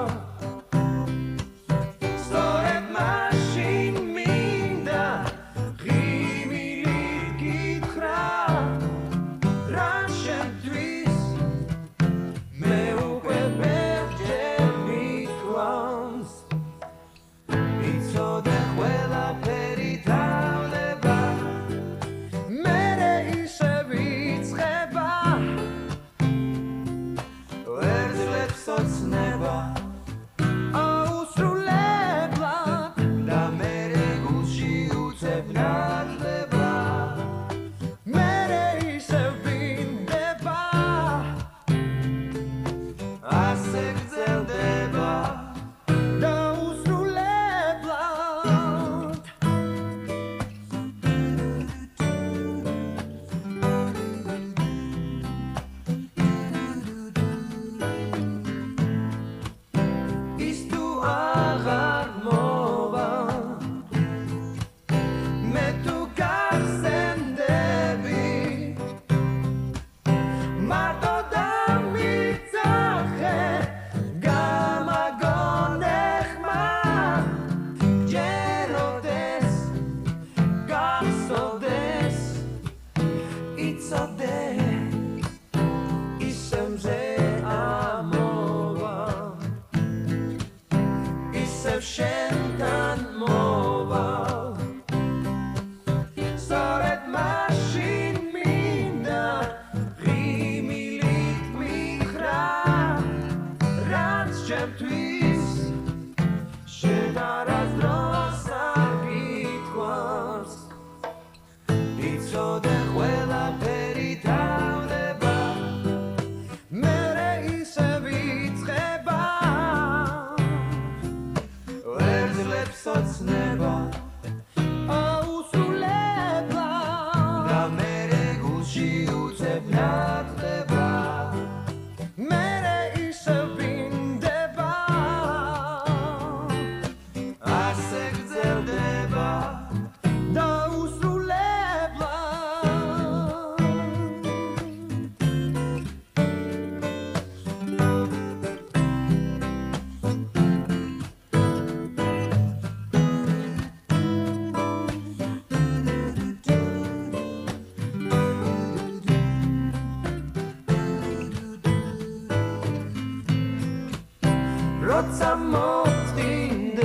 [SPEAKER 10] როცა მოწინდება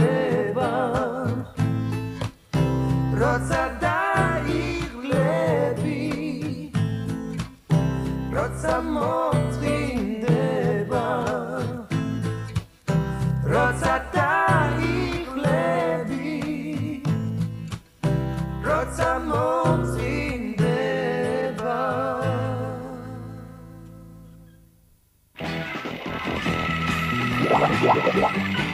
[SPEAKER 10] როცა დაიღლები როცა მოწინდება როცა დაიღლები როცა მოწინდება
[SPEAKER 11] Yeah.